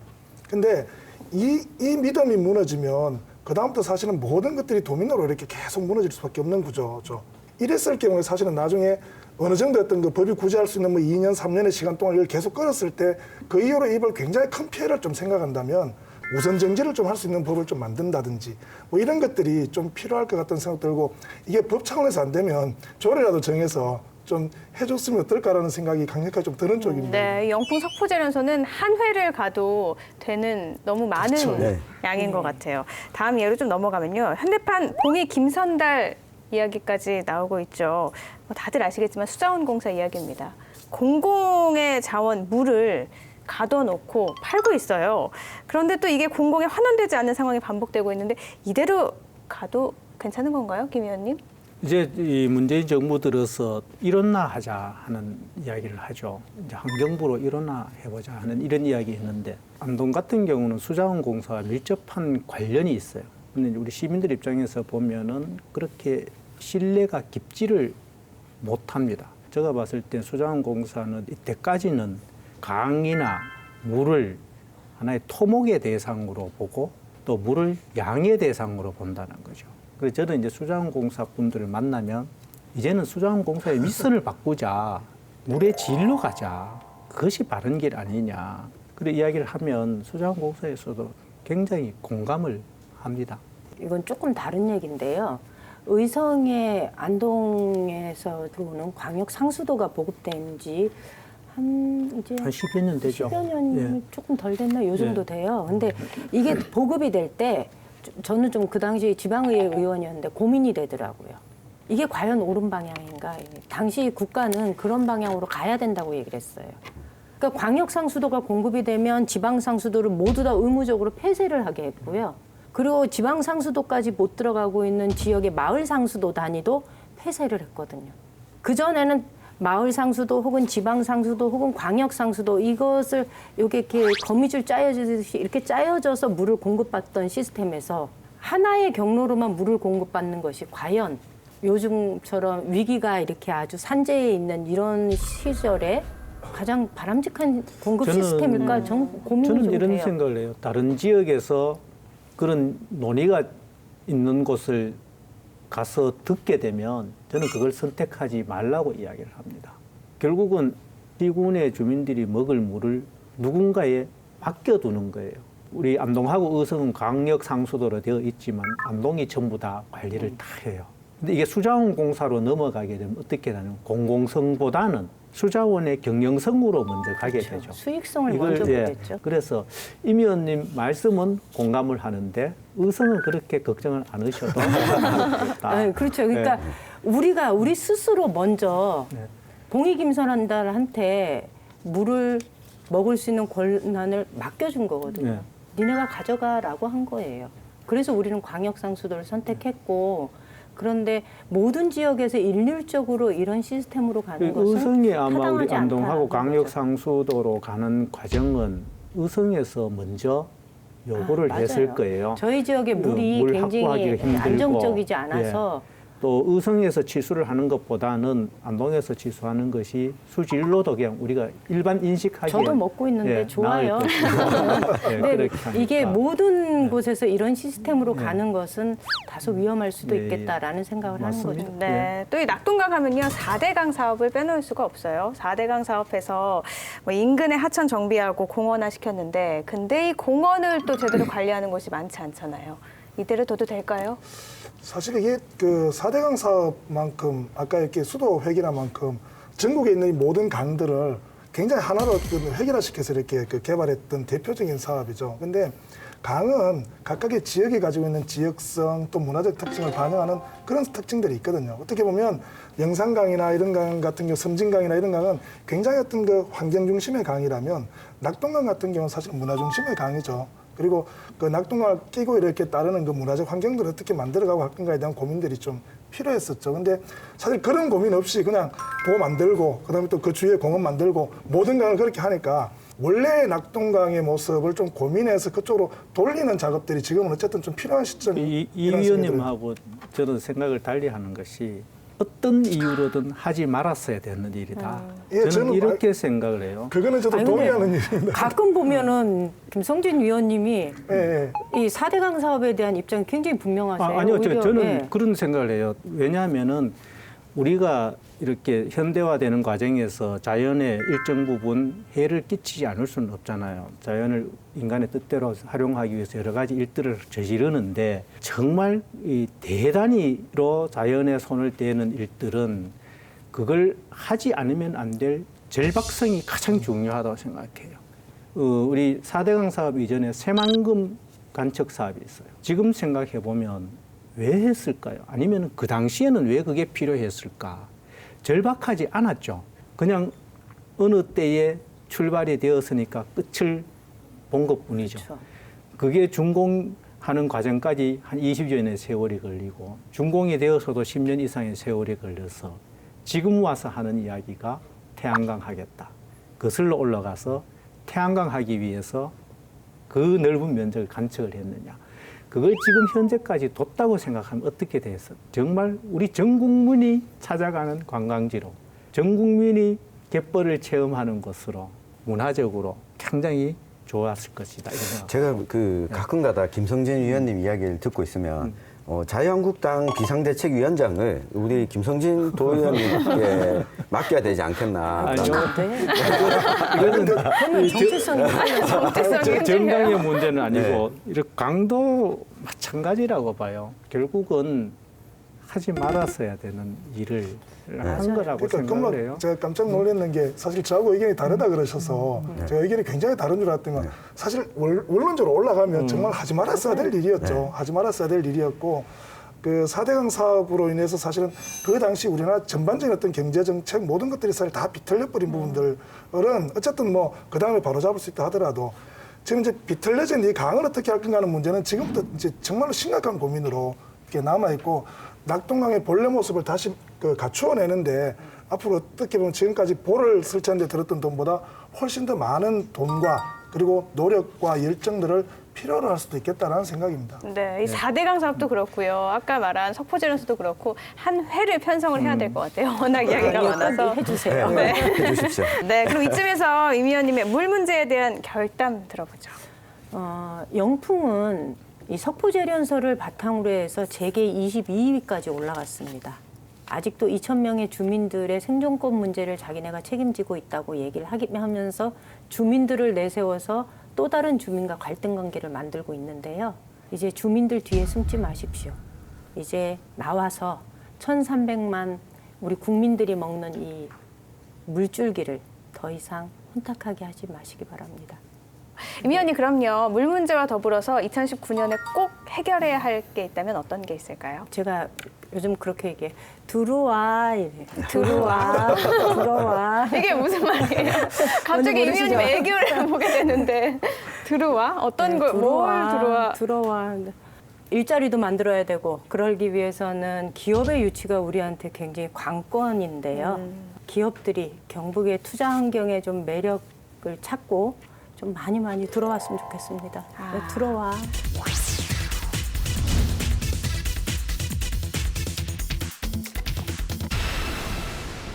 근데 이 믿음이 무너지면 그다음부터 사실은 모든 것들이 도미노로 이렇게 계속 무너질 수밖에 없는 구조죠. 이랬을 경우에 사실은 나중에 어느 정도였던 그 법이 구제할 수 있는 뭐 2년, 3년의 시간 동안 이걸 계속 끌었을 때 그 이후로 입을 굉장히 큰 피해를 좀 생각한다면 우선 정지를 좀 할 수 있는 법을 좀 만든다든지 뭐 이런 것들이 좀 필요할 것 같다는 생각 들고 이게 법 차원에서 안 되면 조례라도 정해서 좀 해줬으면 어떨까라는 생각이 강력하게 좀 드는 쪽입니다. 네, 영풍 석포재련소는 한 회를 가도 되는 너무 많은 그렇죠. 네. 양인 것 같아요. 다음 예로 좀 넘어가면요. 현대판 봉이 김선달 이야기까지 나오고 있죠. 뭐 다들 아시겠지만 수자원공사 이야기입니다. 공공의 자원, 물을 가둬놓고 팔고 있어요. 그런데 또 이게 공공에 환원되지 않는 상황이 반복되고 있는데 이대로 가도 괜찮은 건가요, 김 의원님? 이제 이 문재인 정부 들어서 일어나 하자 하는 이야기를 하죠. 이제 환경부로 일어나 해보자 하는 이런 이야기 했는데 안동 같은 경우는 수자원공사와 밀접한 관련이 있어요. 근데 우리 시민들 입장에서 보면은 그렇게 신뢰가 깊지를 못합니다. 제가 봤을 때 수자원공사는 이때까지는 강이나 물을 하나의 토목의 대상으로 보고 또 물을 양의 대상으로 본다는 거죠. 그래서 저는 이제 수자원공사 분들을 만나면 이제는 수자원공사의 미션을 바꾸자. 물의 질로 가자. 그것이 바른 길 아니냐. 그래 이야기를 하면 수자원공사에서도 굉장히 공감을 합니다. 이건 조금 다른 얘기인데요. 의성의 안동에서 들어오는 광역 상수도가 보급된 지 이제 한 10여 년 되죠. 10여 년이 예. 조금 덜 됐나 요 정도 예. 돼요. 근데 이게 보급이 될 때 저는 좀 그 당시 지방의회 의원이었는데 고민이 되더라고요. 이게 과연 옳은 방향인가? 당시 국가는 그런 방향으로 가야 된다고 얘기를 했어요. 그러니까 광역 상수도가 공급이 되면 지방 상수도를 모두 다 의무적으로 폐쇄를 하게 했고요. 그리고 지방 상수도까지 못 들어가고 있는 지역의 마을 상수도 단위도 폐쇄를 했거든요. 그전에는 마을 상수도 혹은 지방 상수도 혹은 광역 상수도 이것을 요게 이렇게 거미줄 짜여지듯이 이렇게 짜여져서 물을 공급받던 시스템에서 하나의 경로로만 물을 공급받는 것이 과연 요즘처럼 위기가 이렇게 아주 산재해 있는 이런 시절에 가장 바람직한 공급 시스템일까? 저는 고민이 저는 좀 이런 돼요. 생각을 해요. 다른 지역에서 그런 논의가 있는 곳을 가서 듣게 되면 저는 그걸 선택하지 말라고 이야기를 합니다. 결국은 시군의 주민들이 먹을 물을 누군가에 맡겨두는 거예요. 우리 안동하고 의성은 광역 상수도로 되어 있지만 안동이 전부 다 관리를 다 해요. 근데 이게 수자원공사로 넘어가게 되면 어떻게 되냐면 공공성보다는 수자원의 경영성으로 먼저 가게 그렇죠. 되죠. 수익성을 이걸, 먼저 예, 보겠죠. 그래서 임 의원님 말씀은 공감을 하는데 의성은 그렇게 걱정을 안 하셔도 되겠다. 네, 그렇죠. 그러니까 우리 스스로 먼저 네. 공익임선한달한테 물을 먹을 수 있는 권한을 맡겨준 거거든요. 네. 니네가 가져가라고 한 거예요. 그래서 우리는 광역상수도를 선택했고 그런데 모든 지역에서 일률적으로 이런 시스템으로 가는 것은 의성이 아마 우리 타당하지 안동하고 않다는 광역상수도로 가는 과정은 의성에서 먼저 요구를 아, 했을 맞아요. 거예요. 저희 지역의 물이 물 굉장히 확보하기가 힘들고. 안정적이지 않아서 또 의성에서 취수를 하는 것보다는 안동에서 취수하는 것이 수질로도 그냥 우리가 일반 인식하기에 저도 먹고 있는데 좋아요. 네, 근데 그렇게 이게 하니까. 모든 곳에서 이런 시스템으로 가는 것은 다소 위험할 수도 네, 있겠다라는 생각을 맞습니다. 하는 거죠. 네. 또 이 낙동강 하면요. 4대강 사업을 빼놓을 수가 없어요. 4대강 사업에서 뭐 인근의 하천 정비하고 공원화 시켰는데 근데 이 공원을 또 제대로 관리하는 곳이 많지 않잖아요. 이대로 둬도 될까요? 사실 이게 그 4대강 사업만큼 아까 이렇게 수도 회계라만큼 전국에 있는 이 모든 강들을 굉장히 하나로 해결화시켜서 이렇게 그 개발했던 대표적인 사업이죠. 근데 강은 각각의 지역이 가지고 있는 지역성 또 문화적 특징을 반영하는 그런 특징들이 있거든요. 어떻게 보면 영산강이나 이런 강 같은 경우, 섬진강이나 이런 강은 굉장히 어떤 그 환경 중심의 강이라면 낙동강 같은 경우는 사실 문화 중심의 강이죠. 그리고 그 낙동강을 끼고 이렇게 따르는 그 문화적 환경들을 어떻게 만들어가고 할 건가에 대한 고민들이 좀 필요했었죠. 근데 사실 그런 고민 없이 그냥 도로 만들고 그다음에 또 그 주위에 공원 만들고 모든 강을 그렇게 하니까 원래 낙동강의 모습을 좀 고민해서 그쪽으로 돌리는 작업들이 지금은 어쨌든 좀 필요한 시점이 이 위원님하고 저는 생각을 달리하는 것이 어떤 이유로든 하지 말았어야 되는 일이다. 예, 저는 이렇게 생각을 해요. 그거는 저도 아니, 근데 동의하는 일입니다. 가끔 보면은 김성진 위원님이 예, 예. 이 4대강 사업에 대한 입장이 굉장히 분명하세요. 아니요, 오히려, 저는 예. 그런 생각을 해요. 왜냐하면은 우리가 이렇게 현대화되는 과정에서 자연에 일정 부분 해를 끼치지 않을 수는 없잖아요. 자연을 인간의 뜻대로 활용하기 위해서 여러 가지 일들을 저지르는데 정말 이 대단히로 자연에 손을 떼는 일들은 그걸 하지 않으면 안 될 절박성이 가장 중요하다고 생각해요. 우리 4대강 사업 이전에 새만금 간척 사업이 있어요. 지금 생각해 보면 왜 했을까요? 아니면 그 당시에는 왜 그게 필요했을까? 절박하지 않았죠. 그냥 어느 때에 출발이 되었으니까 끝을 본 것뿐이죠. 그렇죠. 그게 준공하는 과정까지 한 20여 년의 세월이 걸리고 준공이 되어서도 10년 이상의 세월이 걸려서 지금 와서 하는 이야기가 태양광 하겠다. 거슬러 올라가서 태양광 하기 위해서 그 넓은 면적을 간척을 했느냐. 그걸 지금 현재까지 뒀다고 생각하면 어떻게 돼서 정말 우리 전 국민이 찾아가는 관광지로 전 국민이 갯벌을 체험하는 곳으로 문화적으로 굉장히 좋았을 것이다. 이런 생각. 제가 그 가끔가다 김성진 위원님 이야기를 듣고 있으면 자유한국당 비상대책위원장을 우리 김성진 도의원님께 맡겨야 되지 않겠나. 아니요. 네. 이거는 그러면 정체성이 정체성이 정당의 문제는 아니고 이렇게 강도 마찬가지라고 봐요. 결국은 하지 말았어야 되는 일을 한 거라고 그러니까 생각을 해요. 제가 깜짝 놀랐는 게 사실 저하고 의견이 다르다 그러셔서 제가 의견이 굉장히 다른 줄 알았더니 사실 원론적으로 올라가면 정말 하지 말았어야 될 일이었죠. 하지 말았어야 될 일이었고 그 4대강 사업으로 인해서 사실은 그 당시 우리나라 전반적인 어떤 경제정책 모든 것들이 사실 다 비틀려버린 부분들은 어쨌든 뭐 그 다음에 바로잡을 수 있다 하더라도 지금 이제 비틀려진 이 강을 어떻게 할 건가 하는 문제는 지금부터 이제 정말로 심각한 고민으로 이렇게 남아있고 낙동강의 본래 모습을 다시 그 갖추어내는데 앞으로 어떻게 보면 지금까지 볼을 설치하는 데 들었던 돈보다 훨씬 더 많은 돈과 그리고 노력과 열정들을 필요로 할 수도 있겠다라는 생각입니다. 네, 이 4대강 사업도 그렇고요. 아까 말한 석포제련소도 그렇고 한 회를 편성을 해야 될 것 같아요. 워낙 이야기가 많아서. 해주세요. 네. 해주십시오. 네, 그럼 이쯤에서 임 의원님의 물 문제에 대한 결담 들어보죠. 영풍은 이 석포제련소를 바탕으로 해서 재계 22위까지 올라갔습니다. 아직도 2,000명의 주민들의 생존권 문제를 자기네가 책임지고 있다고 얘기를 하면서 주민들을 내세워서 또 다른 주민과 갈등 관계를 만들고 있는데요. 이제 주민들 뒤에 숨지 마십시오. 이제 나와서 1,300만 우리 국민들이 먹는 이 물줄기를 더 이상 혼탁하게 하지 마시기 바랍니다. 임 의원님, 그럼요. 물 문제와 더불어서 2019년에 꼭 해결해야 할 게 있다면 어떤 게 있을까요? 제가 요즘 그렇게 얘기해. 들어와, 이래. 들어와, 들어와. 이게 무슨 말이에요? 갑자기 임 모르시죠? 의원님 애교를 보게 되는데 들어와? 어떤 걸, 뭘 들어와? 들어와. 일자리도 만들어야 되고 그러기 위해서는 기업의 유치가 우리한테 굉장히 관건인데요. 기업들이 경북의 투자 환경에 좀 매력을 찾고 좀 많이 들어왔으면 좋겠습니다. 네, 들어와.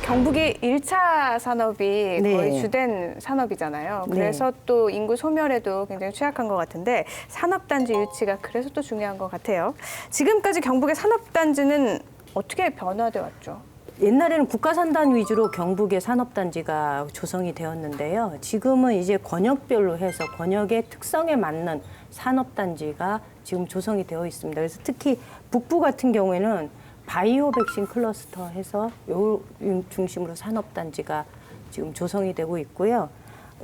경북이 1차 산업이 네. 거의 주된 산업이잖아요. 네. 그래서 또 인구 소멸에도 굉장히 취약한 것 같은데 산업단지 유치가 그래서 또 중요한 것 같아요. 지금까지 경북의 산업단지는 어떻게 변화돼 왔죠? 옛날에는 국가산단 위주로 경북의 산업단지가 조성이 되었는데요. 지금은 이제 권역별로 해서 권역의 특성에 맞는 산업단지가 지금 조성이 되어 있습니다. 그래서 특히 북부 같은 경우에는 바이오 백신 클러스터 해서 요 중심으로 산업단지가 지금 조성이 되고 있고요.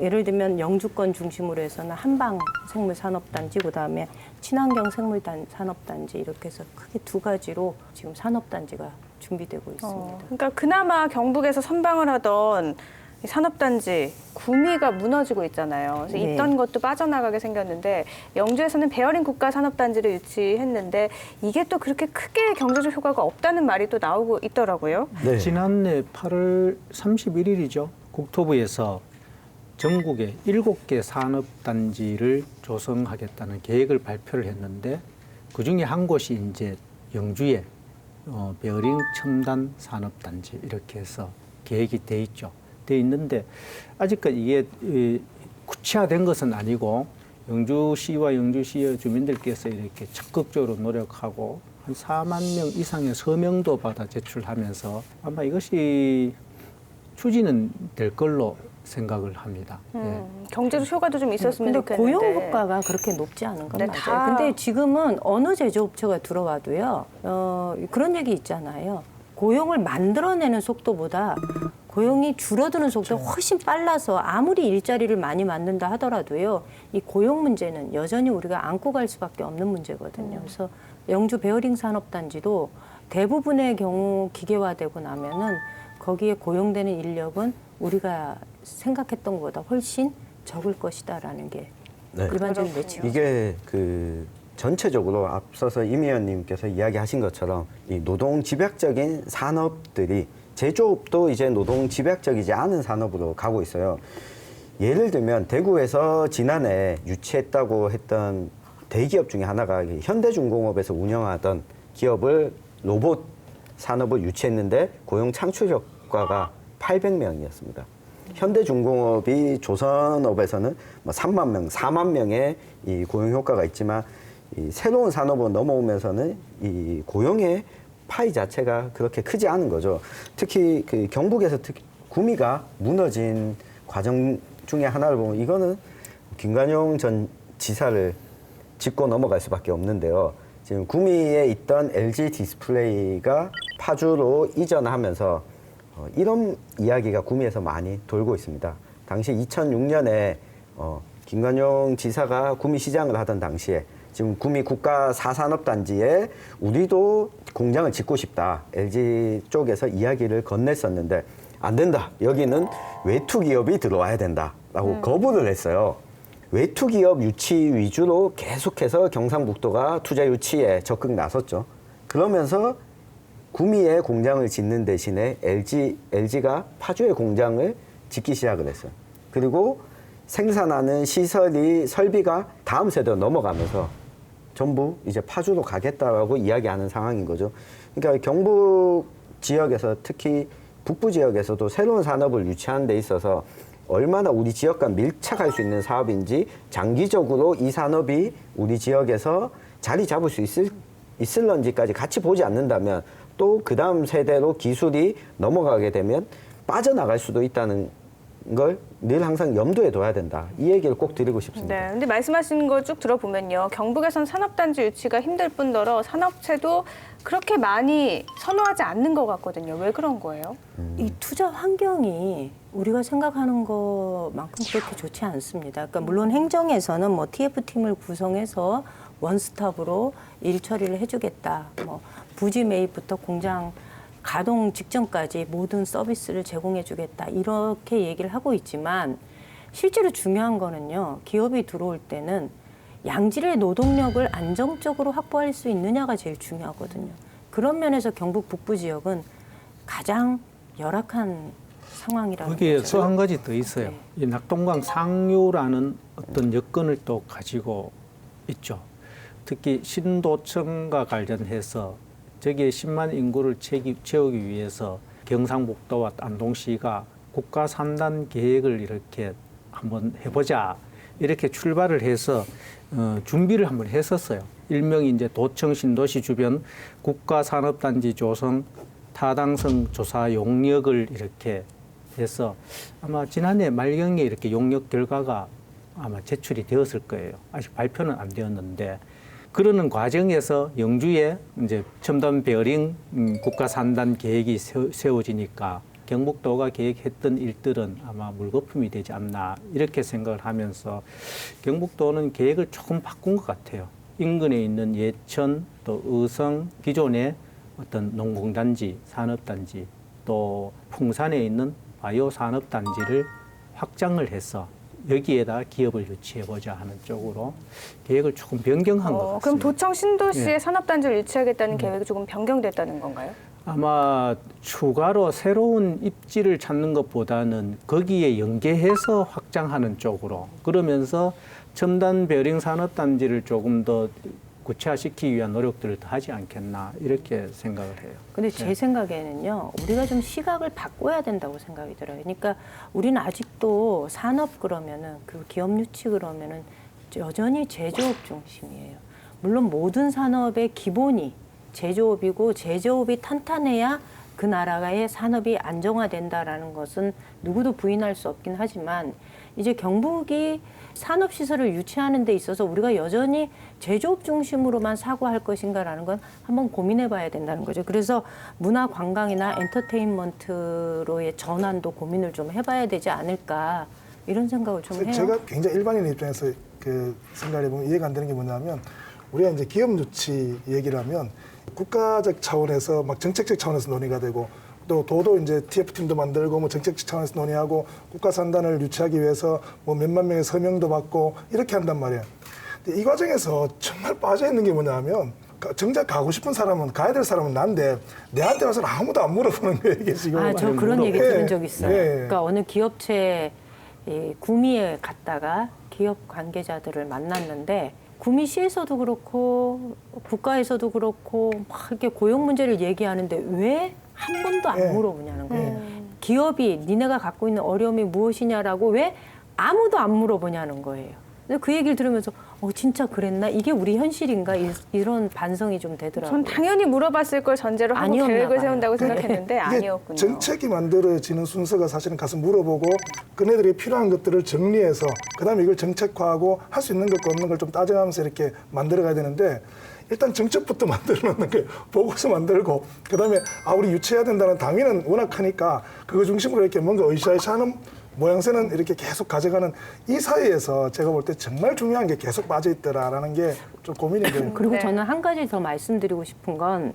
예를 들면 영주권 중심으로 해서는 한방 생물 산업단지, 그다음에 친환경 생물 산업단지 이렇게 해서 크게 두 가지로 지금 산업단지가 준비되고 있습니다. 그러니까 그나마 경북에서 선방을 하던 이 산업단지 구미가 무너지고 있잖아요. 그래서 네. 있던 것도 빠져나가게 생겼는데 영주에서는 베어링 국가 산업단지를 유치했는데 이게 또 그렇게 크게 경제적 효과가 없다는 말이 또 나오고 있더라고요. 네. 지난해 8월 31일이죠. 국토부에서 전국에 7개 산업단지를 조성하겠다는 계획을 발표를 했는데 그중에 한 곳이 이제 영주에 베어링 첨단 산업단지 이렇게 해서 계획이 돼 있죠. 돼 있는데 아직까지 이게 구체화된 것은 아니고 영주시와 영주시의 주민들께서 이렇게 적극적으로 노력하고 한 4만 명 이상의 서명도 받아 제출하면서 아마 이것이 추진은 될 걸로 생각을 합니다. 예. 경제적 효과도 좀 있었으면 근데 좋겠는데. 고용 효과가 그렇게 높지 않은 건 네, 맞아요. 다- 근데 지금은 어느 제조업체가 들어와도요. 그런 얘기 있잖아요. 고용을 만들어내는 속도보다 고용이 줄어드는 속도가 훨씬 빨라서 아무리 일자리를 많이 만든다 하더라도요. 이 고용 문제는 여전히 우리가 안고 갈 수밖에 없는 문제거든요. 그래서 영주 베어링 산업단지도 대부분의 경우 기계화되고 나면은 거기에 고용되는 인력은 우리가 생각했던 것보다 훨씬 적을 것이다라는 게 네. 일반적인 매칭. 이게 그 전체적으로 앞서서 임 의원님께서 이야기하신 것처럼 이 노동 집약적인 산업들이 제조업도 이제 노동 집약적이지 않은 산업으로 가고 있어요. 예를 들면 대구에서 지난해 유치했다고 했던 대기업 중에 하나가 현대중공업에서 운영하던 기업을 로봇 산업을 유치했는데 고용 창출 효과가 800명이었습니다. 현대중공업이 조선업에서는 뭐 3만 명, 4만 명의 이 고용 효과가 있지만 이 새로운 산업으로 넘어오면서는 이 고용의 파이 자체가 그렇게 크지 않은 거죠. 특히 그 경북에서 특히 구미가 무너진 과정 중에 하나를 보면 이거는 김관용 전 지사를 짚고 넘어갈 수밖에 없는데요. 지금 구미에 있던 LG 디스플레이가 파주로 이전하면서 이런 이야기가 구미에서 많이 돌고 있습니다. 당시 2006년에 김관용 지사가 구미 시장을 하던 당시에 지금 구미 국가 4산업단지에 우리도 공장을 짓고 싶다. LG 쪽에서 이야기를 건넸었는데 안 된다. 여기는 외투 기업이 들어와야 된다라고 거부를 했어요. 외투 기업 유치 위주로 계속해서 경상북도가 투자 유치에 적극 나섰죠. 그러면서 구미에 공장을 짓는 대신에 LG가 파주에 공장을 짓기 시작을 했어요. 그리고 생산하는 설비가 다음 세대로 넘어가면서 전부 이제 파주로 가겠다라고 이야기하는 상황인 거죠. 그러니까 경북 지역에서 특히 북부 지역에서도 새로운 산업을 유치하는 데 있어서 얼마나 우리 지역과 밀착할 수 있는 사업인지 장기적으로 이 산업이 우리 지역에서 자리 잡을 수 있을런지까지 같이 보지 않는다면 또 그 다음 세대로 기술이 넘어가게 되면 빠져나갈 수도 있다는 걸 늘 항상 염두에 둬야 된다. 이 얘기를 꼭 드리고 싶습니다. 네, 근데 말씀하신 거 쭉 들어보면요. 경북에선 산업단지 유치가 힘들 뿐더러 산업체도 그렇게 많이 선호하지 않는 것 같거든요. 왜 그런 거예요? 이 투자 환경이 우리가 생각하는 것만큼 그렇게 좋지 않습니다. 그러니까 물론 행정에서는 뭐 TF팀을 구성해서 원스톱으로 일 처리를 해주겠다. 뭐 부지 매입부터 공장 가동 직전까지 모든 서비스를 제공해주겠다. 이렇게 얘기를 하고 있지만 실제로 중요한 거는요. 기업이 들어올 때는 양질의 노동력을 안정적으로 확보할 수 있느냐가 제일 중요하거든요. 그런 면에서 경북 북부 지역은 가장 열악한 상황이라는 거기에 거죠. 또 한 가지 더 있어요. 네. 이 낙동강 상류라는 어떤 여건을 또 가지고 있죠. 특히 신도청과 관련해서 저기에 10만 인구를 채우기 위해서 경상북도와 안동시가 국가 3단 계획을 이렇게 한번 해보자. 이렇게 출발을 해서 준비를 한번 했었어요. 일명이 이제 도청 신도시 주변 국가산업단지 조성 타당성 조사 용역을 이렇게 해서 아마 지난해 말경에 이렇게 용역 결과가 아마 제출이 되었을 거예요. 아직 발표는 안 되었는데 그러는 과정에서 영주에 이제 첨단 베어링 국가 3단 계획이 세워지니까 경북도가 계획했던 일들은 아마 물거품이 되지 않나 이렇게 생각을 하면서 경북도는 계획을 조금 바꾼 것 같아요. 인근에 있는 예천 또 의성 기존의 어떤 농공단지, 산업단지 또 풍산에 있는 바이오 산업단지를 확장을 해서 여기에다 기업을 유치해보자 하는 쪽으로 계획을 조금 변경한 것 같습니다. 그럼 도청 신도시에 예. 산업단지를 유치하겠다는 계획이 조금 변경됐다는 건가요? 아마 추가로 새로운 입지를 찾는 것보다는 거기에 연계해서 확장하는 쪽으로 그러면서 첨단 베어링 산업단지를 조금 더 구체화시키기 위한 노력들을 더 하지 않겠나 이렇게 생각을 해요. 근데 제 생각에는요, 우리가 좀 시각을 바꿔야 된다고 생각이 들어요. 그러니까 우리는 아직도 산업 그러면은 그 기업 유치 그러면은 여전히 제조업 중심이에요. 물론 모든 산업의 기본이 제조업이고 제조업이 탄탄해야 그 나라의 산업이 안정화된다라는 것은 누구도 부인할 수 없긴 하지만 이제 경북이 산업시설을 유치하는 데 있어서 우리가 여전히 제조업 중심으로만 사고할 것인가라는 건 한번 고민해 봐야 된다는 거죠. 그래서 문화 관광이나 엔터테인먼트로의 전환도 고민을 좀 해봐야 되지 않을까 이런 생각을 좀 해요. 제가 굉장히 일반인 입장에서 그 생각을 해보면 이해가 안 되는 게 뭐냐면 우리가 이제 기업 유치 얘기를 하면 국가적 차원에서 막 정책적 차원에서 논의가 되고 또 도도 이제 TF팀도 만들고 뭐 정책적 차원에서 논의하고 국가 산단을 유치하기 위해서 뭐 몇만 명의 서명도 받고 이렇게 한단 말이에요. 근데 이 과정에서 정말 빠져 있는 게 뭐냐면 정작 가고 싶은 사람은 가야 될 사람은 난데 내한테 와서는 아무도 안 물어보는 거예요 이게 지금. 저 그런 얘기 들은 적 있어요. 예. 그러니까 어느 기업체 구미에 갔다가 기업 관계자들을 만났는데 구미시에서도 그렇고 국가에서도 그렇고 막 이렇게 고용 문제를 얘기하는데 왜 한 번도 안 예. 물어보냐는 거예요. 기업이 니네가 갖고 있는 어려움이 무엇이냐라고 왜 아무도 안 물어보냐는 거예요. 근데 그 얘기를 들으면서 진짜 그랬나? 이게 우리 현실인가? 이런 반성이 좀 되더라고요. 전 당연히 물어봤을 걸 전제로 하고 아니었나 계획을 봐요. 세운다고 그러니까 생각했는데 이게 아니었군요. 정책이 만들어지는 순서가 사실은 가서 물어보고 그네들이 필요한 것들을 정리해서 그다음에 이걸 정책화하고 할 수 있는 것과 없는 걸 좀 따져가면서 이렇게 만들어가야 되는데 일단 정책부터 만들어 놓는 게 보고서 만들고 그다음에 우리 유치해야 된다는 당위는 워낙 크니까 그거 중심으로 이렇게 뭔가 으쌰으쌰하는 모양새는 이렇게 계속 가져가는 이 사이에서 제가 볼 때 정말 중요한 게 계속 빠져 있더라라는 게 좀 고민이 돼요. 그리고 네. 저는 한 가지 더 말씀드리고 싶은 건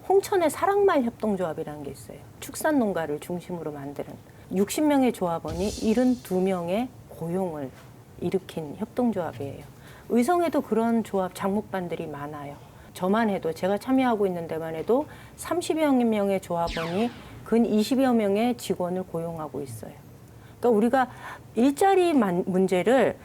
홍천의 사랑말 협동조합이라는 게 있어요. 축산 농가를 중심으로 만드는 60명의 조합원이 72명의 고용을 일으킨 협동조합이에요. 의성에도 그런 조합 장목반들이 많아요. 저만 해도 제가 참여하고 있는 데만 해도 30여 명의 조합원이 근 20여 명의 직원을 고용하고 있어요. 그러니까 우리가 일자리 문제를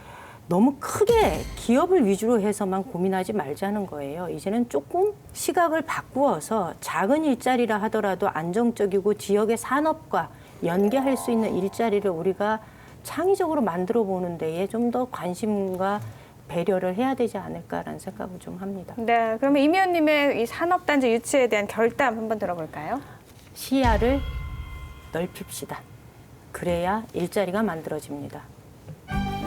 너무 크게 기업을 위주로 해서만 고민하지 말자는 거예요. 이제는 조금 시각을 바꾸어서 작은 일자리라 하더라도 안정적이고 지역의 산업과 연계할 수 있는 일자리를 우리가 창의적으로 만들어 보는 데에 좀 더 관심과 배려를 해야 되지 않을까라는 생각을 좀 합니다. 네, 그러면 임 의원님의 이 산업단지 유치에 대한 결담 한번 들어볼까요? 시야를 넓힙시다. 그래야 일자리가 만들어집니다.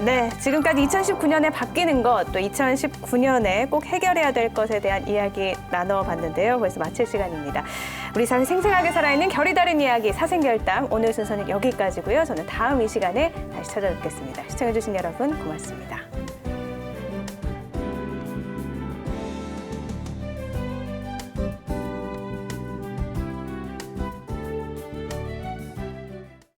네, 지금까지 2019년에 바뀌는 것, 또 2019년에 꼭 해결해야 될 것에 대한 이야기 나눠봤는데요. 벌써 마칠 시간입니다. 우리 사회 생생하게 살아있는 결이 다른 이야기 사생결담, 오늘 순서는 여기까지고요. 저는 다음 이 시간에 다시 찾아뵙겠습니다. 시청해주신 여러분 고맙습니다.